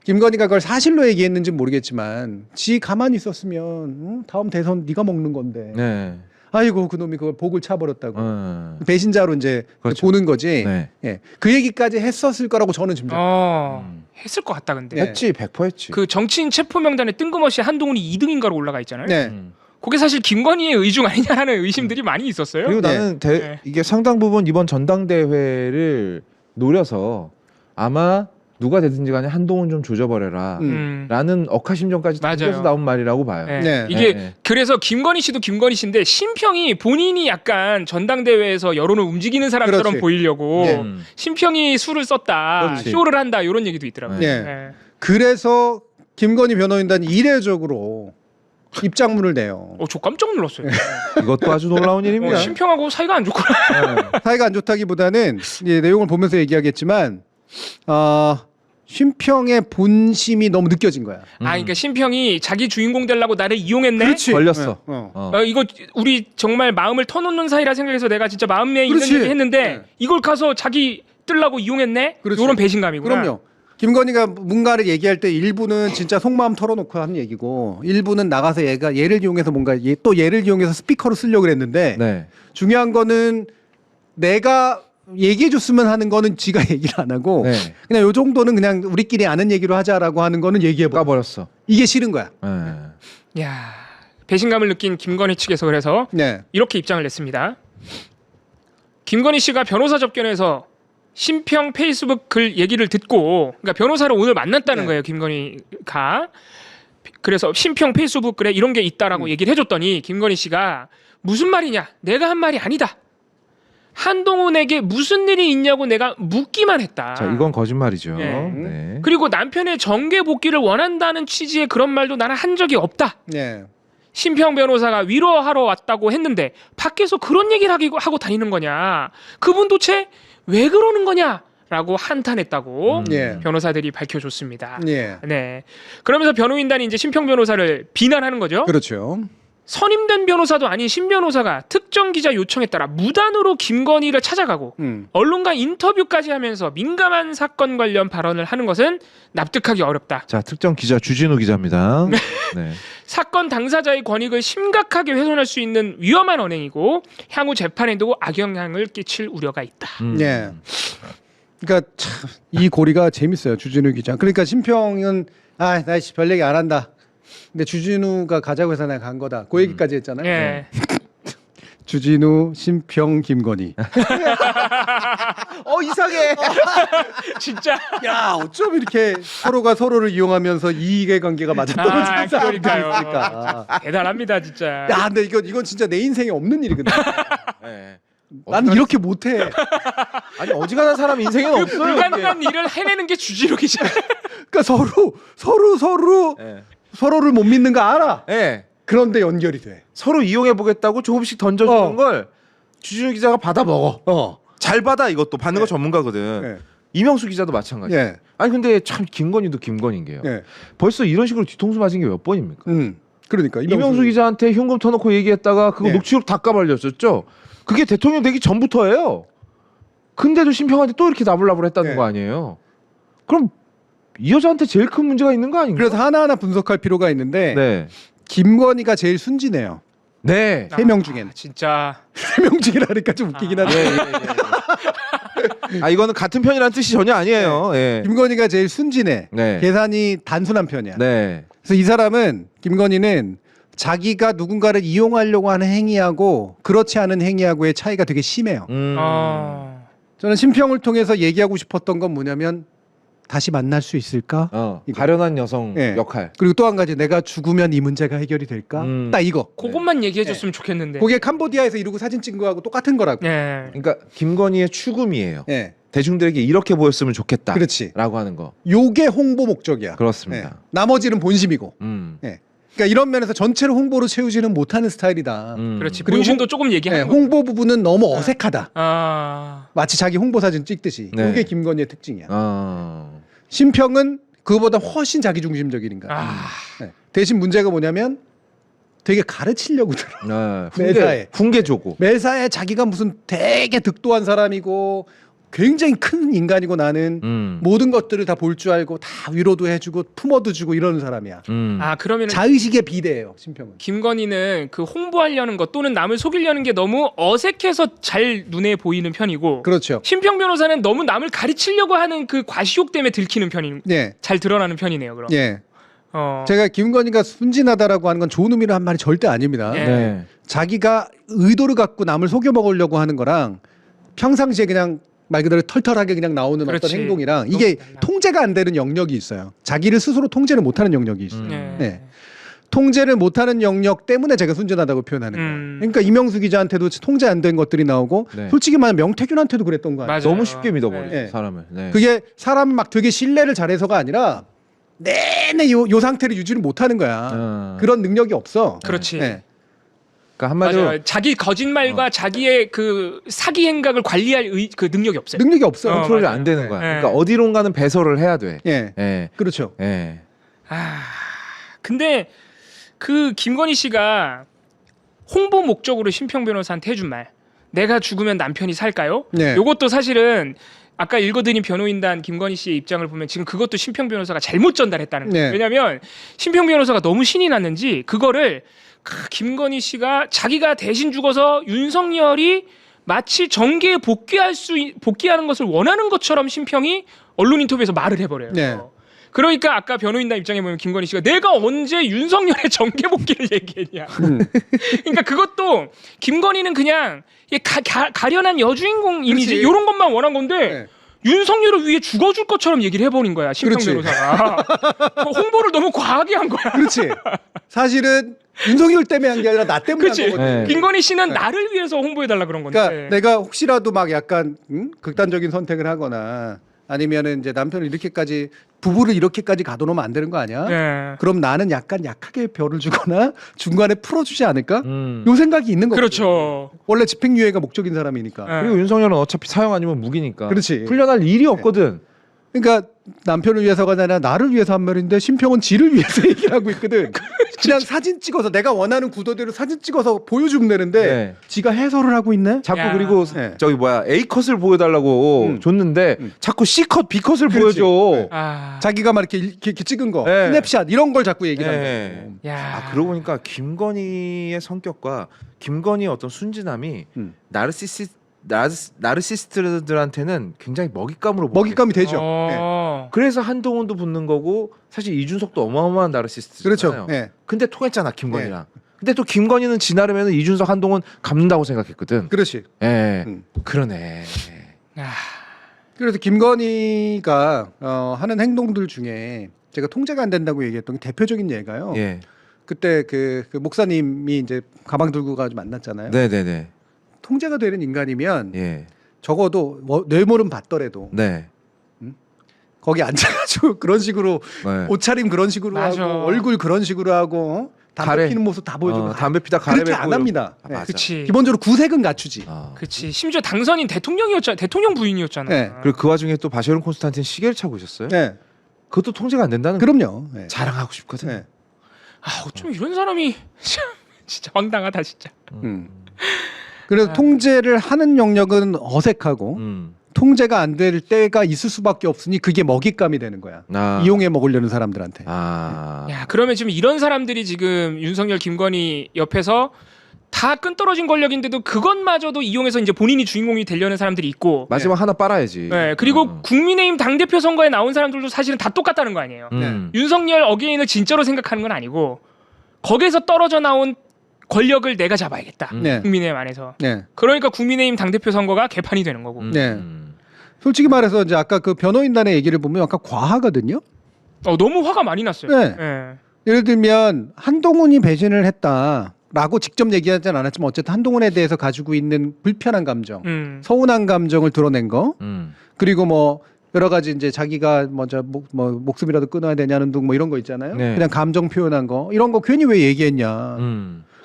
김건희가 그걸 사실로 얘기했는지는 모르겠지만 지 가만히 있었으면 다음 대선 네가 먹는 건데 네. 아이고 그놈이 그걸 복을 차버렸다고 배신자로 이제 그렇죠. 보는 거지. 네. 예. 그 얘기까지 했었을 거라고 저는 짐작해요. 했을 것 같다 근데. 네. 했지 100% 했지. 그 정치인 체포 명단에 뜬금없이 한동훈이 2등인가로 올라가 있잖아요. 네. 그게 사실 김건희의 의중 아니냐라는 의심들이 많이 있었어요. 그리고 네. 나는 네. 이게 상당 부분 이번 전당대회를 노려서 아마 누가 되든지 간에 한동훈 좀 조져버려라 라는 억하심정까지 맞아요. 담겨서 나온 말이라고 봐요. 네. 네. 이게 네. 그래서 김건희 씨도 김건희 씨인데 심평이 본인이 약간 전당대회에서 여론을 움직이는 사람처럼 그렇지. 보이려고 네. 심평이 술을 썼다, 그렇지. 쇼를 한다 이런 얘기도 있더라고요. 네. 네. 그래서 김건희 변호인단이 이례적으로 입장문을 내요. 저 깜짝 놀랐어요. 이것도 아주 놀라운 일입니다. 심평하고 사이가 안 좋구나. 사이가 안 좋다기보다는 이제 내용을 보면서 얘기하겠지만 심평의 본심이 너무 느껴진 거야. 그러니까 심평이 자기 주인공 되려고 나를 이용했네. 그렇지. 걸렸어. 이거 우리 정말 마음을 터놓는 사이라 생각해서 내가 진짜 마음에 있는 그렇지. 얘기 했는데 네. 이걸 가서 자기 뜨려고 이용했네. 그렇지. 이런 배신감이구나. 그럼요. 김건희가 뭔가를 얘기할 때 일부는 진짜 속마음 털어놓고 하는 얘기고 일부는 나가서 얘를 이용해서 뭔가 또 얘를 이용해서 스피커로 쓰려고 그랬는데 네. 중요한 거는 내가 얘기해줬으면 하는 거는 지가 얘기를 안 하고 네. 그냥 요 정도는 그냥 우리끼리 아는 얘기로 하자라고 하는 거는 얘기해봐. 까버렸어. 이게 싫은 거야. 네. 야 배신감을 느낀 김건희 측에서 그래서 네. 이렇게 입장을 냈습니다. 김건희 씨가 변호사 접견에서 심평 페이스북 글 얘기를 듣고 그러니까 변호사를 오늘 만났다는 네. 거예요. 김건희가. 그래서 심평 페이스북 글에 이런 게 있다라고 얘기를 해줬더니 김건희 씨가 무슨 말이냐? 내가 한 말이 아니다. 한동훈에게 무슨 일이 있냐고 내가 묻기만 했다. 자, 이건 거짓말이죠. 네. 네. 그리고 남편의 정계 복귀를 원한다는 취지의 그런 말도 나는 한 적이 없다. 네. 심평 변호사가 위로하러 왔다고 했는데 밖에서 그런 얘기를 하고 다니는 거냐? 그분 도대체 왜 그러는 거냐? 라고 한탄했다고 예. 변호사들이 밝혀줬습니다. 예. 네. 그러면서 변호인단이 이제 심평 변호사를 비난하는 거죠. 그렇죠. 선임된 변호사도 아닌 신 변호사가 특정 기자 요청에 따라 무단으로 김건희를 찾아가고 언론과 인터뷰까지 하면서 민감한 사건 관련 발언을 하는 것은 납득하기 어렵다. 자, 특정 기자 주진우 기자입니다. 네. 사건 당사자의 권익을 심각하게 훼손할 수 있는 위험한 언행이고 향후 재판에도 악영향을 끼칠 우려가 있다. 예. 그러니까 참 이 고리가 재밌어요. 주진우 기자. 그러니까 심평은 나 별 얘기 안 한다. 근데 주진우가 가자고 해서 내가 간 거다. 그 얘기까지 했잖아요. 예. 주진우, 심평, 김건희. 이상해. 진짜. 야, 어쩜 이렇게 서로가 서로를 이용하면서 이익의 관계가 맞아떨어지는 사람들이 그러니까요. 있을까? 대단합니다, 진짜. 야, 근데 이건 진짜 내 인생에 없는 일이거든. 네. 난 이렇게 못해. 아니 어지간한 사람 인생에는 그 없어요. 불가능한 일을 해내는 게 주지록이잖아. 그러니까 서로 네. 서로를 못 믿는 거 알아. 네. 그런데 연결이 돼. 서로 이용해 보겠다고 조금씩 던져주는 어. 걸 주진우 기자가 받아 먹어. 잘 받아 이것도 받는 거 네. 전문가거든. 예. 이명수 기자도 마찬가지. 예. 아니 근데 참 김건희도 김건희인 게요. 예. 벌써 이런 식으로 뒤통수 맞은 게 몇 번입니까? 그러니까 이명수 기자한테 현금 터놓고 얘기했다가 그거 예. 녹취록 다 까발렸었죠. 그게 대통령 되기 전부터예요. 근데도 심평한테 또 이렇게 나불나불했다는 예. 거 아니에요? 그럼 이 여자한테 제일 큰 문제가 있는 거 아닌가? 그래서 하나하나 분석할 필요가 있는데 네. 김건희가 제일 순진해요. 네. 세 명 중엔. 진짜. 3명 중이라니까 좀 웃기긴 한데. 아 이거는 같은 편이라는 뜻이 전혀 아니에요. 예. 김건희가 제일 순진해. 네. 계산이 단순한 편이야. 네. 그래서 이 사람은 김건희는 자기가 누군가를 이용하려고 하는 행위하고 그렇지 않은 행위하고의 차이가 되게 심해요. 저는 심평을 통해서 얘기하고 싶었던 건 뭐냐면 다시 만날 수 있을까? 이거. 가련한 여성 예. 역할. 그리고 또 한 가지 내가 죽으면 이 문제가 해결이 될까? 딱 이거. 그것만 얘기해줬으면 좋겠는데. 그게 캄보디아에서 이루고 사진 찍은 거하고 똑같은 거라고. 예. 그러니까 김건희의 추금이에요. 예. 대중들에게 이렇게 보였으면 좋겠다. 그렇지. 라고 하는 거. 요게 홍보 목적이야. 그렇습니다. 예. 나머지는 본심이고. 음. 예. 그러니까 이런 면에서 전체를 홍보로 채우지는 못하는 스타일이다. 그렇지. 그리고 본심도 조금 얘기하는 예, 거. 홍보 부분은 너무 어색하다. 마치 자기 홍보 사진 찍듯이. 네. 이게 김건희의 특징이야. 어. 심평은 그거보다 훨씬 자기 중심적인 인간. 네. 대신 문제가 뭐냐면 되게 가르치려고 들어. 매사에. 훈계조고. 매사에 자기가 무슨 되게 득도한 사람이고 굉장히 큰 인간이고 나는 모든 것들을 다 볼 줄 알고 다 위로도 해주고 품어도 주고 이러는 사람이야. 그러면 자의식에 비대해요, 심평은. 김건희는 그 홍보하려는 것 또는 남을 속이려는 게 너무 어색해서 잘 눈에 보이는 편이고 그렇죠. 심평 변호사는 너무 남을 가르치려고 하는 그 과시욕 때문에 들키는 편이 예. 잘 드러나는 편이네요. 그럼. 예. 제가 김건희가 순진하다라고 하는 건 좋은 의미로 한 말이 절대 아닙니다. 예. 네. 자기가 의도를 갖고 남을 속여 먹으려고 하는 거랑 평상시에 그냥 말 그대로 털털하게 그냥 나오는 그렇지. 어떤 행동이랑 이게 달라. 통제가 안 되는 영역이 있어요. 자기를 스스로 통제를 못하는 영역이 있어요. 예. 네. 통제를 못하는 영역 때문에 제가 순진하다고 표현하는 거예요. 그러니까 이명수 기자한테도 통제 안 된 것들이 나오고 네. 솔직히 말하면 명태균한테도 그랬던 거 아니에요. 맞아요. 너무 쉽게 믿어버려 네. 사람을. 네. 그게 사람 막 되게 신뢰를 잘해서가 아니라 내내 요 상태를 유지를 못하는 거야. 그런 능력이 없어. 그렇지. 네. 그러니까 한마디로 맞아요. 자기 거짓말과 자기의 그 사기 행각을 관리할 그 능력이 없어요. 능력이 없어. 컨트롤이 맞아요. 안 되는 거야. 네. 그러니까 어디론가는 배설을 해야 돼. 예. 예. 그렇죠. 예. 근데 그 김건희 씨가 홍보 목적으로 심평 변호사한테 해준 말, 내가 죽으면 남편이 살까요? 네. 이것도 사실은 아까 읽어드린 변호인단 김건희 씨의 입장을 보면 지금 그것도 심평 변호사가 잘못 전달했다는 거예요. 네. 왜냐하면 심평 변호사가 너무 신이 났는지 그거를 김건희 씨가 자기가 대신 죽어서 윤석열이 마치 정계에 복귀하는 것을 원하는 것처럼 심평이 언론 인터뷰에서 말을 해버려요. 네. 그러니까 아까 변호인단 입장에 보면 김건희 씨가 내가 언제 윤석열의 정계 복귀를 얘기했냐. 그러니까 그것도 김건희는 그냥 가련한 여주인공 이미지 그렇지. 이런 것만 원한 건데 네. 윤석열을 위해 죽어줄 것처럼 얘기를 해버린 거야. 심평 그렇지. 변호사가. 홍보를 너무 과하게 한 거야. 그렇지. 사실은 윤석열 때문에 한 게 아니라 나 때문에 그렇지. 한 거거든. 네. 김건희 씨는 나를 위해서 홍보해달라 그런 건데. 그러니까 내가 혹시라도 막 약간 극단적인 선택을 하거나 아니면은 이제 남편을 이렇게까지 부부를 이렇게까지 가둬놓으면 안 되는 거 아니야? 네. 그럼 나는 약간 약하게 별을 주거나 중간에 풀어주지 않을까? 음. 요 생각이 있는 거죠. 그렇죠. 원래 집행유예가 목적인 사람이니까. 네. 그리고 윤석열은 어차피 사형 아니면 무기니까. 그렇지. 풀려날 일이 없거든. 그러니까 남편을 위해서가 아니라 나를 위해서 한 말인데 심평은 지를 위해서 얘기를 하고 있거든. 그냥 사진 찍어서 내가 원하는 구도대로 사진 찍어서 보여주면 되는데 네. 지가 해설을 하고 있네. 자꾸 야. 그리고 네. 저기 뭐야 A컷을 보여달라고 줬는데 자꾸 C컷, B컷을 그렇지. 보여줘. 자기가 막 이렇게 찍은 거, 네. 스냅샷 이런 걸 자꾸 얘기를 네. 한다고. 야. 아 그러고 보니까 김건희의 성격과 김건희의 어떤 순진함이 나르시스트들한테는 굉장히 먹잇감으로 먹잇감이 되죠. 네. 어. 그래서 한동훈도 붙는 거고 사실 이준석도 어마어마한 나르시스트잖아요. 그렇죠. 네. 근데 통했잖아 김건희랑. 근데 또 김건희는 지나르면은 이준석 한동훈 갚는다고 생각했거든. 그렇지. 예. 그러네. 아, 그래서 김건희가 하는 행동들 중에 제가 통제가 안 된다고 얘기했던 게 대표적인 예가요. 예. 그때 그 목사님이 이제 가방 들고 가지고 만났잖아요. 네네네. 통제가 되는 인간이면 예. 적어도 뇌물은 받더라도 네. 거기 앉아가지고 그런 식으로 네. 옷차림 그런 식으로 맞아. 하고 얼굴 그런 식으로 하고 담배 가래. 피는 모습 다 보여주고 담배 피다 가래 그렇게 안 합니다. 아, 네. 맞아. 그치. 기본적으로 구색은 갖추지. 그치. 심지어 당선인 대통령 부인이었잖아. 네. 그리고 그 와중에 또 바시론 콘스탄틴 시계를 차고 있었어요. 네. 그것도 통제가 안 된다는 거. 그럼요. 네. 자랑하고 싶거든. 네. 아, 어쩜 이런 사람이 참, 진짜 황당하다 진짜. 그래서 아. 통제를 하는 영역은 어색하고 통제가 안 될 때가 있을 수밖에 없으니 그게 먹잇감이 되는 거야. 아. 이용해 먹으려는 사람들한테. 아. 야, 그러면 지금 이런 사람들이 지금 윤석열, 김건희 옆에서 다 끈떨어진 권력인데도 그것마저도 이용해서 이제 본인이 주인공이 되려는 사람들이 있고, 마지막 하나 빨아야지. 네, 그리고 국민의힘 당대표 선거에 나온 사람들도 사실은 다 똑같다는 거 아니에요. 윤석열 어게인을 진짜로 생각하는 건 아니고 거기서 떨어져 나온 권력을 내가 잡아야겠다. 네. 국민의힘 안에서. 네. 그러니까 국민의힘 당대표 선거가 개판이 되는 거고. 네. 솔직히 말해서 이제 아까 그 변호인단의 얘기를 보면 약간 과하거든요. 너무 화가 많이 났어요. 네. 네. 예를 들면 한동훈이 배신을 했다라고 직접 얘기하진 않았지만 어쨌든 한동훈에 대해서 가지고 있는 불편한 감정, 서운한 감정을 드러낸 거, 그리고 뭐 여러 가지 이제 자기가 먼저 목숨이라도 끊어야 되냐는 둥 뭐 이런 거 있잖아요. 네. 그냥 감정 표현한 거 이런 거 괜히 왜 얘기했냐.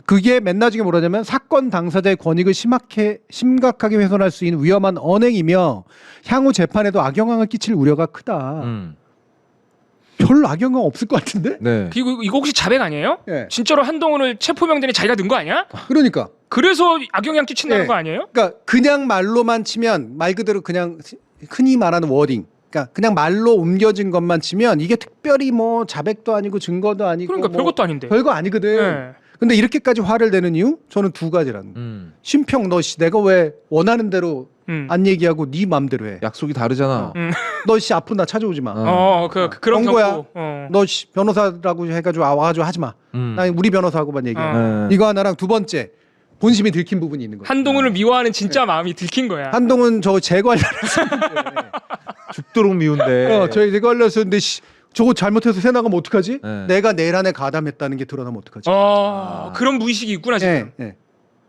그게 맨 나중에 뭐라냐면 사건 당사자의 권익을 심각하게 훼손할 수 있는 위험한 언행이며 향후 재판에도 악영향을 끼칠 우려가 크다. 별로 악영향 없을 것 같은데? 네. 그리고 이거 혹시 자백 아니에요? 예. 진짜로 한동훈을 체포명단에 자기가 넣은 거 아니야? 그러니까. 그래서 악영향 끼친다는 예. 거 아니에요? 그러니까 그냥 말로만 치면 말 그대로 그냥 흔히 말하는 워딩. 그러니까 그냥 말로 옮겨진 것만 치면 이게 특별히 뭐 자백도 아니고 증거도 아니고 그러니까 뭐 별것도 아닌데. 별거 아니거든. 네. 근데 이렇게까지 화를 내는 이유? 저는 두 가지라는 거예요. 심평 너 씨 내가 왜 원하는 대로 안 얘기하고 네 맘대로 해. 약속이 다르잖아. 너 씨 앞으로 나 찾아오지 마. 그런 경고야. 경고. 너 씨 변호사라고 해가지고 와가지고 하지 마. 나 우리 변호사하고만 얘기해. 네. 이거 하나랑 두 번째 본심이 들킨 부분이 있는 거야. 한동훈을 미워하는 진짜 마음이 들킨 거야. 한동훈 저 재관련했었는데 죽도록 미운데. 저희 재관련했었는데 저거 잘못해서 새 나가면 어떡하지? 네. 내가 내란에 가담했다는 게 드러나면 어떡하지? 그런 무의식이 있구나 지금. 예, 예.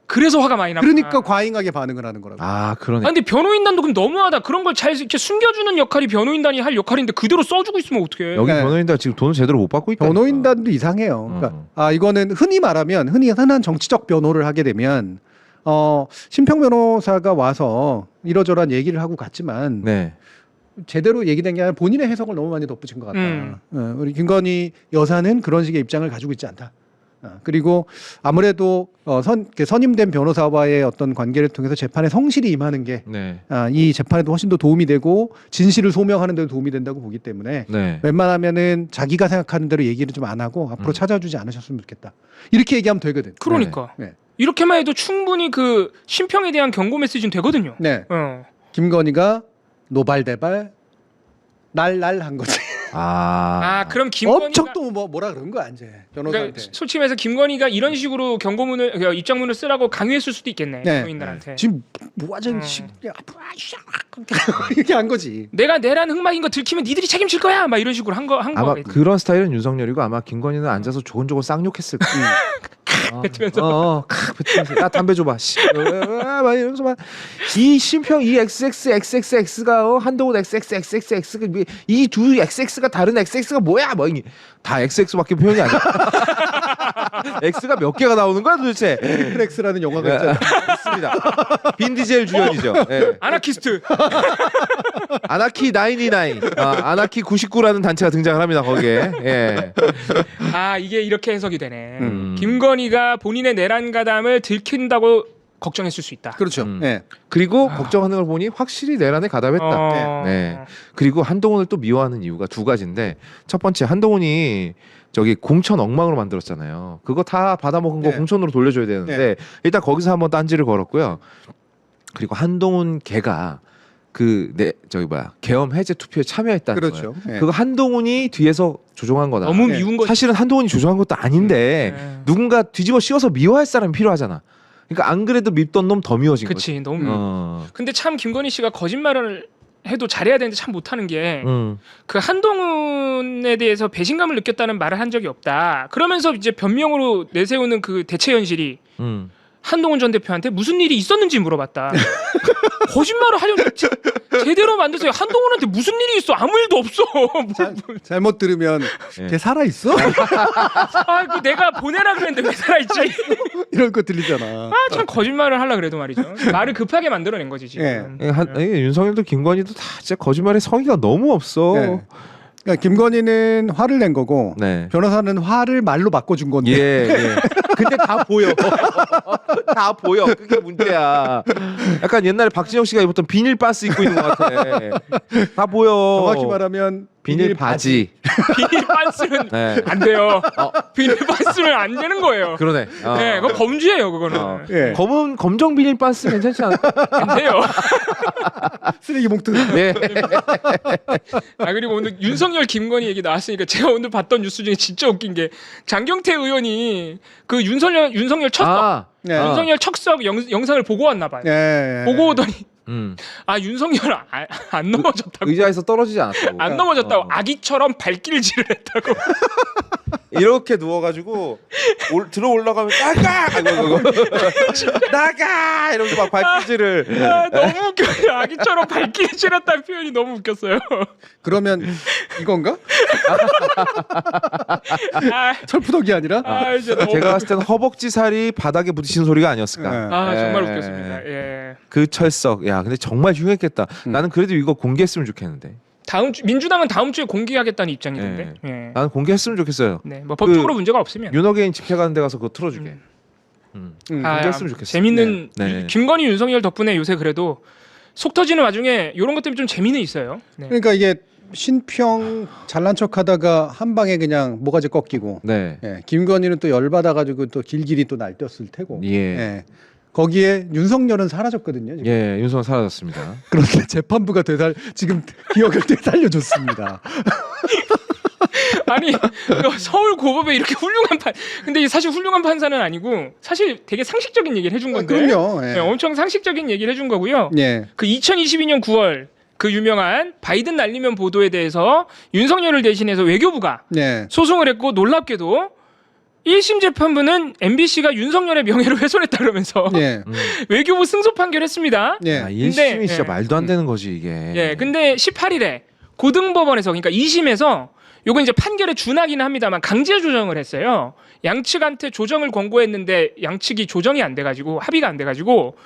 그래서 화가 많이 났구나. 그러니까 과잉하게 반응을 하는 거라고. 아, 그러네. 근데 변호인단도 그럼 너무하다. 그런 걸 잘 이렇게 숨겨주는 역할이 변호인단이 할 역할인데 그대로 써주고 있으면 어떡해. 여기 네. 변호인단 지금 돈을 제대로 못 받고 있다. 변호인단도 이상해요. 그러니까 이거는 흔히 말하면 흔한 정치적 변호를 하게 되면 심평 변호사가 와서 이러저러한 얘기를 하고 갔지만 네. 제대로 얘기된 게 아니라 본인의 해석을 너무 많이 덧붙인 것 같다. 우리 김건희 여사는 그런 식의 입장을 가지고 있지 않다. 그리고 아무래도 선임된 변호사와의 어떤 관계를 통해서 재판에 성실히 임하는 게 이 재판에도 훨씬 더 도움이 되고 진실을 소명하는 데도 도움이 된다고 보기 때문에 네. 웬만하면은 자기가 생각하는 대로 얘기를 좀 안 하고 앞으로 찾아주지 않으셨으면 좋겠다. 이렇게 얘기하면 되거든. 그러니까. 네. 이렇게만 해도 충분히 그 심평에 대한 경고 메시지는 되거든요. 네. 김건희가 노발대발 날한 거지. 그럼 김건희가 엄청 또 뭐라 그런 거야 이제 변호사한테. 그러니까 솔직히 말해서 김건희가 이런 식으로 경고문을 입장문을 쓰라고 강요했을 수도 있겠네. 변호인단한테. 지금 뭐하자는 이렇게 한 거지. 내가 내란 흑막인 거 들키면 니들이 책임질 거야. 막 이런 식으로 한 아마 거겠지. 그런 스타일은 윤석열이고 아마 김건희는 앉아서 조곤조곤 쌍욕했을 거야. 뱉으면서. 뱉으면서 나 담배 줘봐. 막 이러면서 막 이 심평 이 XXXX가 한동훈 XXXX 이 두 XX가 다른 XX가 뭐야? 뭐 다 XX밖에 표현이 안 돼. X가 몇 개가 나오는 거야 도대체? 트렉스라는 영화가 있잖아. 있습니다. 빈 디젤 주연이죠. 네. 아나키스트. 아나키 99, 아나키 99라는 단체가 등장을 합니다. 거기에. 예. 이게 이렇게 해석이 되네. 김건희가 본인의 내란 가담을 들킨다고 걱정했을 수 있다. 그렇죠. 네. 그리고 걱정하는 걸 보니 확실히 내란에 가담했다. 네. 그리고 한동훈을 또 미워하는 이유가 두 가지인데 첫 번째 한동훈이 저기 공천 엉망으로 만들었잖아요. 그거 다 받아먹은 거 공천으로 돌려줘야 되는데 일단 거기서 한번 딴지를 걸었고요. 그리고 한동훈 걔가 계엄 해제 투표에 참여했다는 그렇죠. 거예요. 예. 그거 한동훈이 뒤에서 조종한 거다. 너무 네. 미운 거. 사실은 한동훈이 조종한 것도 아닌데 누군가 뒤집어 씌워서 미워할 사람이 필요하잖아. 그러니까 안 그래도 밉던 놈 더 미워진 거지. 그치 너무. 근데 참 김건희 씨가 거짓말을 해도 잘해야 되는데 참 못하는 게 그 한동훈에 대해서 배신감을 느꼈다는 말을 한 적이 없다. 그러면서 이제 변명으로 내세우는 그 대체 현실이 한동훈 전 대표한테 무슨 일이 있었는지 물어봤다. 거짓말을 하려고 제대로 만드세요. 한동훈한테 무슨 일이 있어? 아무 일도 없어. 잘못 들으면 예. 걔 살아 있어? 아, 그 내가 보내라 그랬는데 왜 살아있지? 이런 거 들리잖아. 아, 참 거짓말을 하려 그래도 말이죠. 말을 급하게 만들어낸 거지 지금. 윤석열도 김건희도 다 진짜 거짓말에 성의가 너무 없어. 네. 그러니까 김건희는 화를 낸 거고 네. 변호사는 화를 말로 바꿔준 건데. 예. 근데 다 보여. 다 보여. 그게 문제야. 약간 옛날에 박진영 씨가 입었던 비닐 바스 입고 있는 것 같아. 다 보여. 정확히 말하면 비닐 바지. 비닐 반스는 네. 안 돼요. 비닐 반스는 안 되는 거예요. 그러네. 네, 그거 범죄예요, 그거는. 예. 검정 비닐 바스 괜찮지 않아? 안 돼요. 쓰레기 봉투. 네. 아 그리고 오늘 윤석열 김건희 얘기 나왔으니까 제가 오늘 봤던 뉴스 중에 진짜 웃긴 게 장경태 의원이 그 윤석열 척석 네. 윤석열 척석 영상을 보고 왔나 봐요. 예. 보고 오더니 아 윤석열 안 넘어졌다고. 의자에서 떨어지지 않았다고. 안 넘어졌다고. 아기처럼 발길질을 했다고. 이렇게 누워가지고 들어 올라가면 나가! 나가! 이러면서 막 발길질을. 아, 너무 웃겨요. 아기처럼 발길질했다는 표현이 너무 웃겼어요. 그러면 이건가? 아, 철푸덕이 아니라? 이제 너무 제가 봤을 때는 허벅지 살이 바닥에 부딪히는 소리가 아니었을까. 네. 정말 예. 웃겼습니다. 예. 그 철석. 야, 근데 정말 흉했겠다. 나는 그래도 이거 공개했으면 좋겠는데. 민주당은 다음 주에 공개하겠다는 입장이던데. 예. 나는 공개했으면 좋겠어요. 네, 뭐 법적으로 문제가 없으면. 윤호개인 집회 가는 데 가서 그거 틀어주게. 공개했으면 좋겠어. 재밌는 네. 김건희 윤석열 덕분에 요새 그래도 속 터지는 와중에 이런 것 때문에 좀 재미는 있어요. 네. 그러니까 이게 신평 잘난 척하다가 한 방에 그냥 모가지 꺾이고. 네. 예. 김건희는 또 열받아가지고 또 길길이 또 날뛰었을 테고. 예. 예. 거기에 윤석열은 사라졌거든요. 지금. 예, 윤석열 사라졌습니다. 그런데 재판부가 지금 기억을 되살려줬습니다. 아니 서울 고법에 이렇게 훌륭한 근데 사실 훌륭한 판사는 아니고 사실 되게 상식적인 얘기를 해준 건데. 그럼요. 예. 네, 엄청 상식적인 얘기를 해준 거고요. 예. 그 2022년 9월 그 유명한 바이든 날리면 보도에 대해서 윤석열을 대신해서 외교부가 예. 소송을 했고 놀랍게도 1심 재판부는 MBC가 윤석열의 명예를 훼손했다 그러면서 예. 외교부 승소 판결했습니다. 예. 아, 1심이 근데, 진짜 예. 말도 안 되는 거지 이게. 예, 근데 18일에 고등법원에서 그러니까 2심에서 요거 이제 판결에 준하기는 합니다만 강제 조정을 했어요. 양측한테 조정을 권고했는데 양측이 조정이 안 돼가지고 합의가 안 돼가지고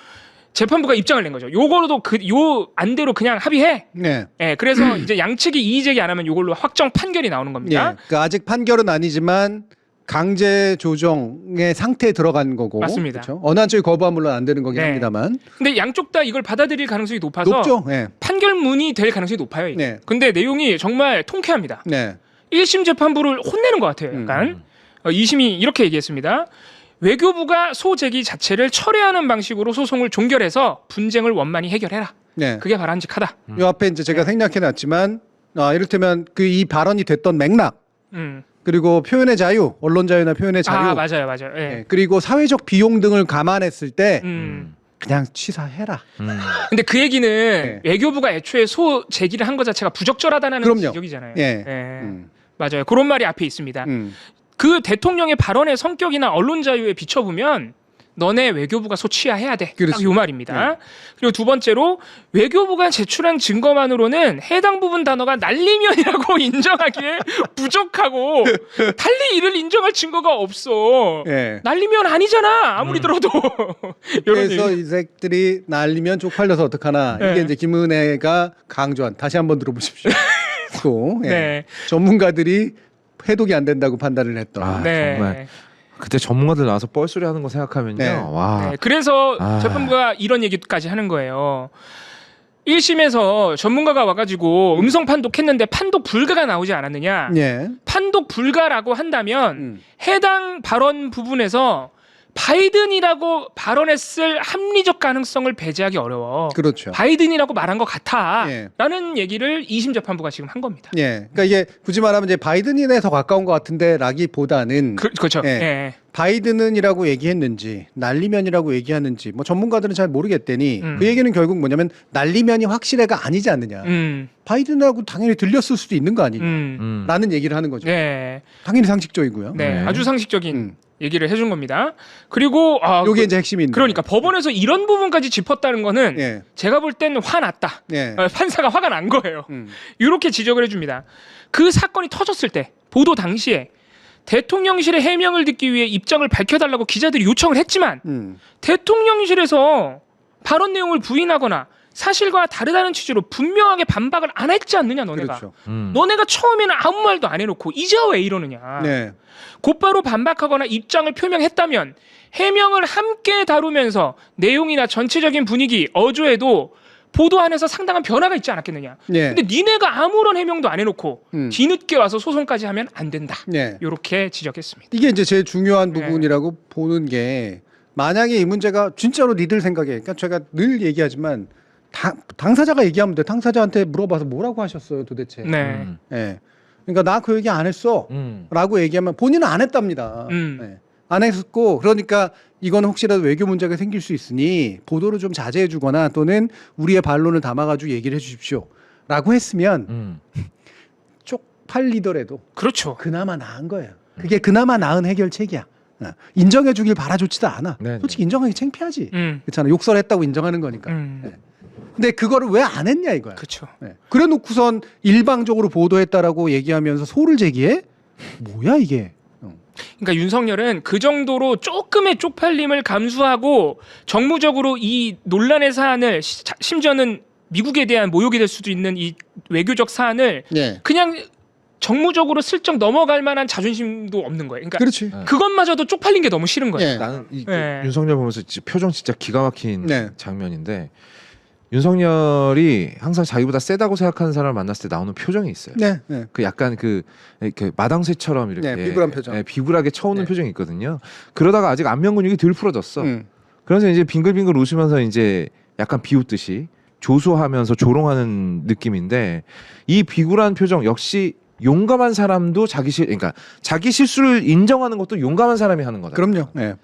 재판부가 입장을 낸 거죠. 요거로도 요 안대로 그냥 합의해. 네. 예, 그래서 이제 양측이 이의 제기 안 하면 요걸로 확정 판결이 나오는 예. 겁니다. 그러니까 아직 판결은 아니지만 강제 조정의 상태에 들어간 거고. 맞습니다. 그렇죠? 어느 한쪽이 거부하면 물론 안 되는 거긴 네. 합니다만. 근데 양쪽 다 이걸 받아들일 가능성이 높아서 높죠. 예. 판결문이 될 가능성이 높아요. 이게. 네. 근데 내용이 정말 통쾌합니다. 네. 1심 재판부를 혼내는 것 같아요. 약간 2심이 이렇게 얘기했습니다. 외교부가 소제기 자체를 철회하는 방식으로 소송을 종결해서 분쟁을 원만히 해결해라. 네. 그게 바람직하다. 요 앞에 이제 제가 생략해놨지만 이를테면 그 이 발언이 됐던 맥락 그리고 표현의 자유, 언론 자유나 표현의 자유, 맞아요. 예. 예. 그리고 사회적 비용 등을 감안했을 때 음. 그냥 취사해라. 근데 그 얘기는 외교부가 애초에 소 제기를 한 것 자체가 부적절하다는 그럼요. 지적이잖아요. 예. 맞아요. 그런 말이 앞에 있습니다. 그 대통령의 발언의 성격이나 언론 자유에 비춰보면 너네 외교부가 소취해야 돼. 딱 요 말입니다. 네. 그리고 두 번째로 외교부가 제출한 증거만으로는 해당 부분 단어가 날리면이라고 인정하기에 부족하고 달리 이를 인정할 증거가 없어. 예. 날리면 아니잖아. 아무리 들어도. 이런 그래서 얘기. 이 새끼들이 날리면 쪽팔려서 어떡하나. 네. 이게 이제 김은혜가 강조한 다시 한번 들어보십시오. 또 예. 네. 전문가들이 해독이 안 된다고 판단을 했던. 아, 네. 정말. 그때 전문가들 나와서 뻘소리 하는 거 생각하면요. 네. 와. 네, 그래서 재판부가 이런 얘기까지 하는 거예요. 1심에서 전문가가 와가지고 음성 판독했는데 판독 불가가 나오지 않았느냐. 예. 판독 불가라고 한다면 해당 발언 부분에서 바이든이라고 발언했을 합리적 가능성을 배제하기 어려워. 그렇죠. 바이든이라고 말한 것 같아. 예. 라는 얘기를 2심 재판부가 지금 한 겁니다. 예. 그러니까 이게 굳이 말하면 이제 바이든이네 더 가까운 것 같은데 라기보다는 그렇죠. 예. 예. 바이든은이라고 얘기했는지 날리면이라고 얘기하는지 뭐 전문가들은 잘 모르겠대니 그 얘기는 결국 뭐냐면 날리면이 확실해가 아니지 않느냐. 바이든하고 당연히 들렸을 수도 있는 거 아니냐라는 얘기를 하는 거죠. 네. 당연히 상식적이고요. 네. 아주 상식적인 얘기를 해준 겁니다. 그리고 요게 이제 핵심인데. 그러니까 법원에서 이런 부분까지 짚었다는 거는 예. 제가 볼 때는 화났다. 예. 판사가 화가 난 거예요. 이렇게 지적을 해줍니다. 그 사건이 터졌을 때 보도 당시에 대통령실의 해명을 듣기 위해 입장을 밝혀달라고 기자들이 요청을 했지만 대통령실에서 발언 내용을 부인하거나 사실과 다르다는 취지로 분명하게 반박을 안 했지 않느냐 너네가. 그렇죠. 너네가 처음에는 아무 말도 안 해놓고 이제 왜 이러느냐. 네. 곧바로 반박하거나 입장을 표명했다면 해명을 함께 다루면서 내용이나 전체적인 분위기, 어조에도 보도 안에서 상당한 변화가 있지 않았겠느냐. 네. 근데 니네가 아무런 해명도 안 해놓고 뒤늦게 와서 소송까지 하면 안 된다. 네. 이렇게 지적했습니다. 이게 이제 제일 중요한 네. 부분이라고 보는 게 만약에 이 문제가 진짜로 니들 생각에 그러니까 제가 늘 얘기하지만 당사자가 얘기하면 돼. 당사자한테 물어봐서 뭐라고 하셨어요 도대체. 네. 예. 그러니까 나 그 얘기 안 했어 라고 얘기하면 본인은 안 했답니다. 예. 안 했었고 그러니까 이거는 혹시라도 외교 문제가 생길 수 있으니 보도를 좀 자제해 주거나 또는 우리의 반론을 담아가지고 얘기를 해 주십시오 라고 했으면 쪽팔리더라도 그렇죠. 그나마 나은 거예요. 그게 그나마 나은 해결책이야. 인정해 주길 바라좋지도 않아. 네네. 솔직히 인정하기 창피하지. 그렇잖아. 욕설했다고 인정하는 거니까. 예. 근데 그거를 왜 안 했냐 이거야. 그렇죠. 네. 그래 놓고선 일방적으로 보도했다라고 얘기하면서 소를 제기해? 뭐야 이게? 그러니까 윤석열은 그 정도로 조금의 쪽팔림을 감수하고 정무적으로 이 논란의 사안을 심지어는 미국에 대한 모욕이 될 수도 있는 이 외교적 사안을 네. 그냥 정무적으로 슬쩍 넘어갈 만한 자존심도 없는 거예요. 그러니까 그렇지. 그것마저도 쪽팔린 게 너무 싫은 거예요. 네. 나는 네. 윤석열 보면서 표정 진짜 기가 막힌 네. 장면인데 윤석열이 항상 자기보다 세다고 생각하는 사람을 만났을 때 나오는 표정이 있어요. 네. 네. 그 약간 이렇게 마당새처럼 이렇게 네, 비굴한 표정. 네, 비굴하게 쳐오는 네. 표정이 있거든요. 그러다가 아직 안면 근육이 덜 풀어졌어. 그래서 이제 빙글빙글 웃으면서 이제 약간 비웃듯이 조소하면서 조롱하는 느낌인데 이 비굴한 표정 역시 용감한 사람도 그러니까 자기 실수를 인정하는 것도 용감한 사람이 하는 거다. 그럼요. 네.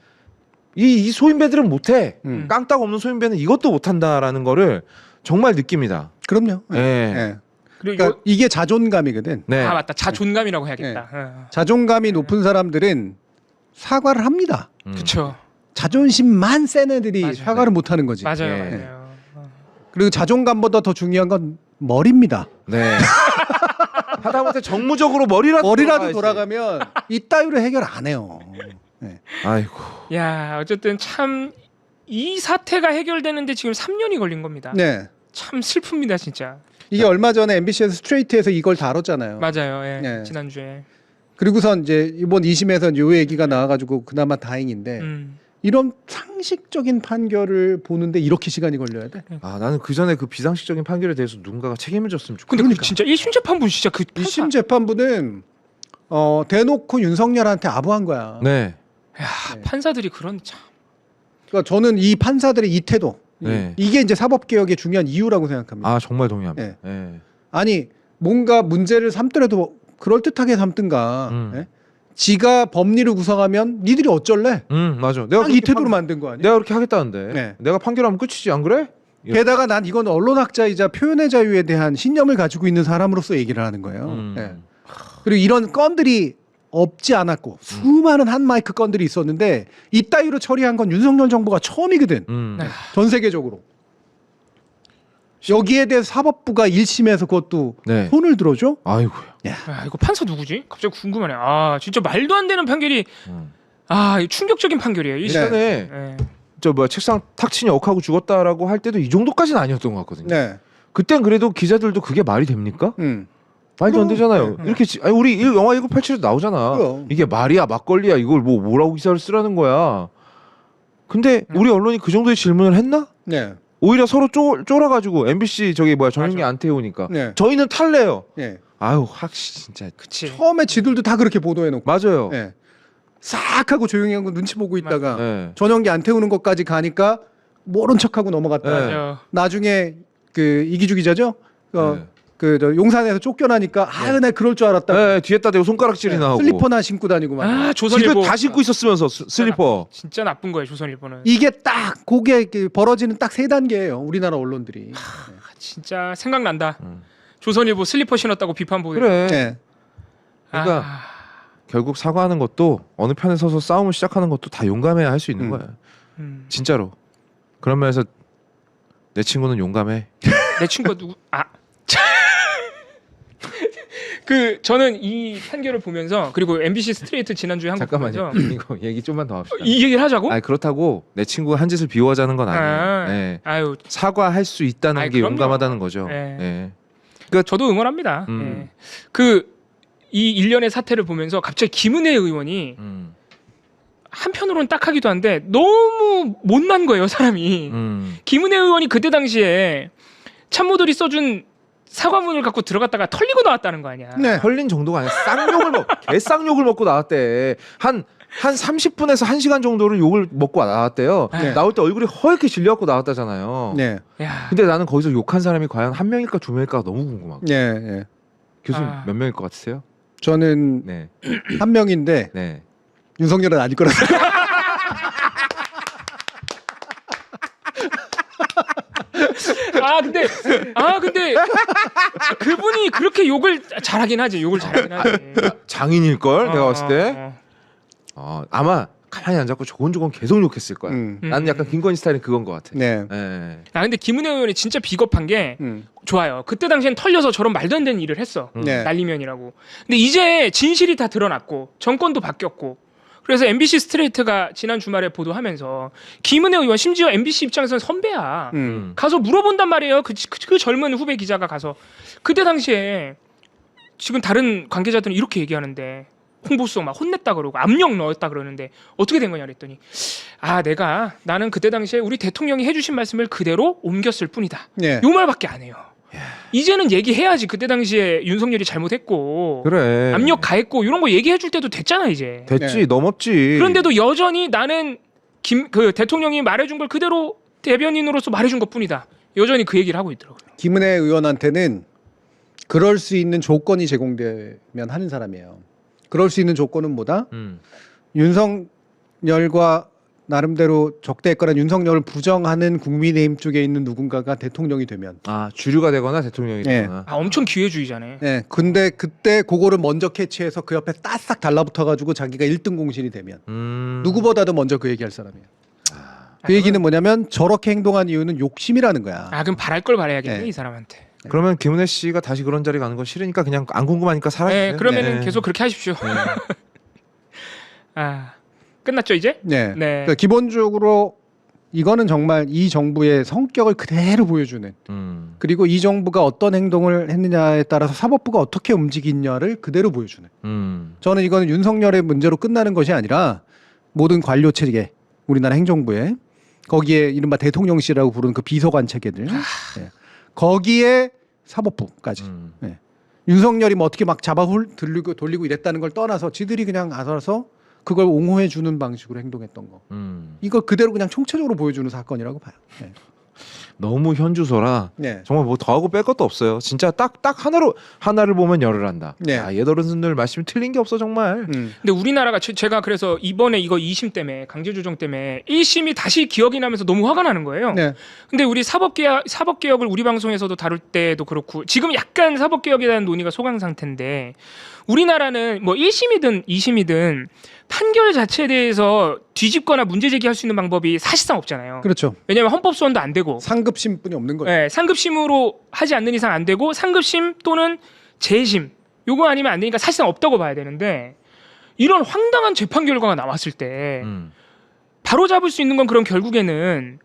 이 소인배들은 못해. 음. 깡딱 없는 소인배는 이것도 못한다라는 거를 정말 느낍니다. 그럼요. 네. 네. 그리고 그러니까 이게 자존감이거든. 네. 아 맞다 자존감이라고 해야겠다. 자존감이 높은 사람들은 사과를 합니다. 그렇죠. 자존심만 센 애들이 맞아요. 사과를 못 하는 거지. 맞아요. 네. 맞아요. 그리고 자존감보다 더 중요한 건 머리입니다. 네. 하다못해 정무적으로 머리라도 머리라도 돌아가야지. 돌아가면 이따위로 해결 안 해요. 네. 아이고. 야 어쨌든 참 이 사태가 해결되는데 지금 3년이 걸린 겁니다. 네. 참 슬픕니다 진짜. 이게 얼마 전에 MBC에서 스트레이트에서 이걸 다뤘잖아요. 맞아요. 예. 네. 지난주에. 그리고선 이제 이번 2심에서 요 얘기가 나와가지고 그나마 다행인데 이런 상식적인 판결을 보는데 이렇게 시간이 걸려야 돼? 아 나는 그 전에 그 비상식적인 판결에 대해서 누군가가 책임을 졌으면 좋겠어. 근데 그 진짜 1심 재판부 진짜 그 1심 재판부는 대놓고 윤석열한테 아부한 거야. 네. 야, 네. 판사들이 그런 참. 그러니까 저는 이 판사들의 이 태도 네. 이게 이제 사법개혁의 중요한 이유라고 생각합니다. 아 정말 동의합니다. 네. 네. 아니 뭔가 문제를 삼더라도 그럴듯하게 삼든가 예? 지가 법리를 구성하면 니들이 어쩔래? 맞아. 내가 딱 이 태도로 만든 거 아니야? 내가 그렇게 하겠다는데. 네. 내가 판결하면 끝이지 안 그래? 게다가 난 이건 언론학자이자 표현의 자유에 대한 신념을 가지고 있는 사람으로서 얘기를 하는 거예요. 예. 그리고 이런 건들이 없지 않았고 수많은 한 마이크 건들이 있었는데 이따위로 처리한 건 윤석열 정부가 처음이거든. 네. 전 세계적으로. 여기에 대해서 사법부가 1심에서 그것도 네. 손을 들어줘? 아이고야. 야, 이거 판사 누구지? 갑자기 궁금하네. 아 진짜 말도 안 되는 판결이 아 이거 충격적인 판결이에요. 이 네. 시간에. 전에 네. 저 뭐야 책상 탁 치니 억하고 죽었다라고 할 때도 이 정도까지는 아니었던 것 같거든요. 네. 그땐 그래도 기자들도 그게 말이 됩니까? 말도 안 그럼. 되잖아요. 이렇게 아니 우리 영화 1987에도 나오잖아. 그럼. 이게 말이야 막걸리야 이걸 뭐라고 기사를 쓰라는 거야. 근데 우리 언론이 그 정도의 질문을 했나? 네. 오히려 서로 쫄아가지고 MBC 저기 뭐야 전용기 맞아. 안 태우니까 네. 저희는 탈래요. 네. 아유 확 진짜 그치. 처음에 지들도 다 그렇게 보도해 놓고. 맞아요. 네. 싹 하고 조용히 하고 눈치 보고 있다가 네. 전용기 안 태우는 것까지 가니까 모른 척하고 넘어갔다가 네. 맞아. 나중에 그 이기주 기자죠? 네. 저 용산에서 쫓겨나니까 나 그럴 줄 알았다. 네, 뒤에다 대고 손가락질이나 하고. 슬리퍼나 신고 다니고 막. 아 지들 조선일보 다 신고 있었으면서 슬리퍼. 진짜 나쁜 거예요 조선일보는. 이게 딱 그게 벌어지는 딱 세 단계예요. 우리나라 언론들이. 진짜 생각난다. 음. 조선일보 슬리퍼 신었다고 비판 보고. 그래. 네. 그러니까 결국 사과하는 것도 어느 편에 서서 싸움을 시작하는 것도 다 용감해야 할 수 있는 거야. 진짜로. 그런 면에서 내 친구는 용감해. 내 친구가 누구? 그 저는 이 판결을 보면서 그리고 MBC 스트레이트 지난주에 한 거 잠깐만요. 보면서 이거 얘기 좀만 더 합시다. 이 얘기를 하자고? 아니 그렇다고 내 친구가 한 짓을 비워하자는 건 아니에요. 네. 아유, 사과할 수 있다는 아이, 게 그럼요. 용감하다는 거죠. 네. 네. 저도 응원합니다. 음. 그 이 일련의 사태를 보면서 갑자기 김은혜 의원이 한편으로는 딱하기도 한데 너무 못난 거예요 사람이. 김은혜 의원이 그때 당시에 참모들이 써준 사과문을 갖고 들어갔다가 털리고 나왔다는 거 아니야. 네. 헐린 정도가 아니라 개쌍욕을 먹고 나왔대. 한 30분에서 1시간 정도를 욕을 먹고 나왔대요. 네. 나올 때 얼굴이 허옇게 질려갖고 나왔다잖아요. 네. 야, 근데 나는 거기서 욕한 사람이 과연 한 명일까 두 명일까 너무 궁금하고. 네. 네. 교수님 아. 몇 명일 것 같으세요? 저는 네. 한 명인데 네. 윤석열은 아닐 거라 생각. 근데 그분이 그렇게 욕을 잘하긴 하지. 욕을 잘하긴 하지. 장인일 걸 내가 봤을 때. 어. 아마 가만히 안 잡고 조곤조곤 계속 욕했을 거야. 음. 나는 약간 김건희 스타일은 그건 것 같아. 네. 네. 근데 김은혜 의원이 진짜 비겁한 게 음. 좋아요. 그때 당시엔 털려서 저런 말도 안 되는 일을 했어. 네. 날리면이라고. 근데 이제 진실이 다 드러났고 정권도 바뀌었고 그래서 MBC 스트레이트가 지난 주말에 보도하면서 김은혜 의원 심지어 MBC 입장에서는 선배야. 가서 물어본단 말이에요. 그 젊은 후배 기자가 가서 그때 당시에 지금 다른 관계자들은 이렇게 얘기하는데 홍보수석 막 혼냈다 그러고 압력 넣었다 그러는데 어떻게 된 거냐 그랬더니 나는 그때 당시에 우리 대통령이 해주신 말씀을 그대로 옮겼을 뿐이다. 네. 요 말밖에 안 해요. 이제는 얘기해야지. 그때 당시에 윤석열이 잘못했고 그래. 압력 가했고 이런 거 얘기해 줄 때도 됐잖아 이제. 됐지. 네. 넘었지. 그런데도 여전히 나는 그 대통령이 말해준 걸 그대로 대변인으로서 말해준 것뿐이다. 여전히 그 얘기를 하고 있더라고요. 김은혜 의원한테는 그럴 수 있는 조건이 제공되면 하는 사람이에요. 그럴 수 있는 조건은 뭐다? 윤석열과 나름대로 적대했거나 윤석열을 부정하는 국민의힘 쪽에 있는 누군가가 대통령이 되면. 주류가 되거나 대통령이 네. 되거나. 엄청 기회주의자네. 네. 근데 그때 그거를 먼저 캐치해서 그 옆에 따싹 달라붙어가지고 자기가 1등 공신이 되면 누구보다도 먼저 그 얘기할 사람이에요. 그 얘기는 뭐냐면 저렇게 행동한 이유는 욕심이라는 거야. 그럼 바랄 걸 바라야겠네 네. 이 사람한테. 그러면 김은혜 씨가 다시 그런 자리 가는 거 싫으니까 그냥 안 궁금하니까 살아주세요. 네, 그러면은 계속 그렇게 하십시오. 끝났죠 이제? 네. 네. 그러니까 기본적으로 이거는 정말 이 정부의 성격을 그대로 보여주는, 그리고 이 정부가 어떤 행동을 했느냐에 따라서 사법부가 어떻게 움직이냐를 그대로 보여주는. 저는 이거는 윤석열의 문제로 끝나는 것이 아니라 모든 관료 체계, 우리나라 행정부에 거기에 이른바 대통령실이라고 부르는 그 비서관 체계들, 네. 거기에 사법부까지. 네. 윤석열이 뭐 어떻게 막 잡아 돌리고 이랬다는 걸 떠나서 지들이 그냥 알아서 그걸 옹호해 주는 방식으로 행동했던 거. 이걸 그대로 그냥 총체적으로 보여주는 사건이라고 봐요. 네. 너무 현주소라 네. 정말 뭐 더하고 뺄 것도 없어요. 진짜 딱 하나를 보면 열을 한다. 네. 옛 어른들 말씀이 틀린 게 없어 정말. 근데 우리나라가 제가 그래서 이번에 이거 2심 때문에 강제조정 때문에 1심이 다시 기억이 나면서 너무 화가 나는 거예요. 네. 근데 우리 사법개혁을 우리 방송에서도 다룰 때도 그렇고 지금 약간 사법개혁에 대한 논의가 소강 상태인데 우리나라는 뭐 1심이든 2심이든 판결 자체에 대해서 뒤집거나 문제 제기할 수 있는 방법이 사실상 없잖아요. 그렇죠. 왜냐하면 헌법 소원도 안 되고 상급심뿐이 없는 거죠. 네, 상급심으로 하지 않는 이상 안 되고 상급심 또는 재심 요거 아니면 안 되니까 사실상 없다고 봐야 되는데 이런 황당한 재판 결과가 나왔을 때 바로 잡을 수 있는 건 그럼 결국에는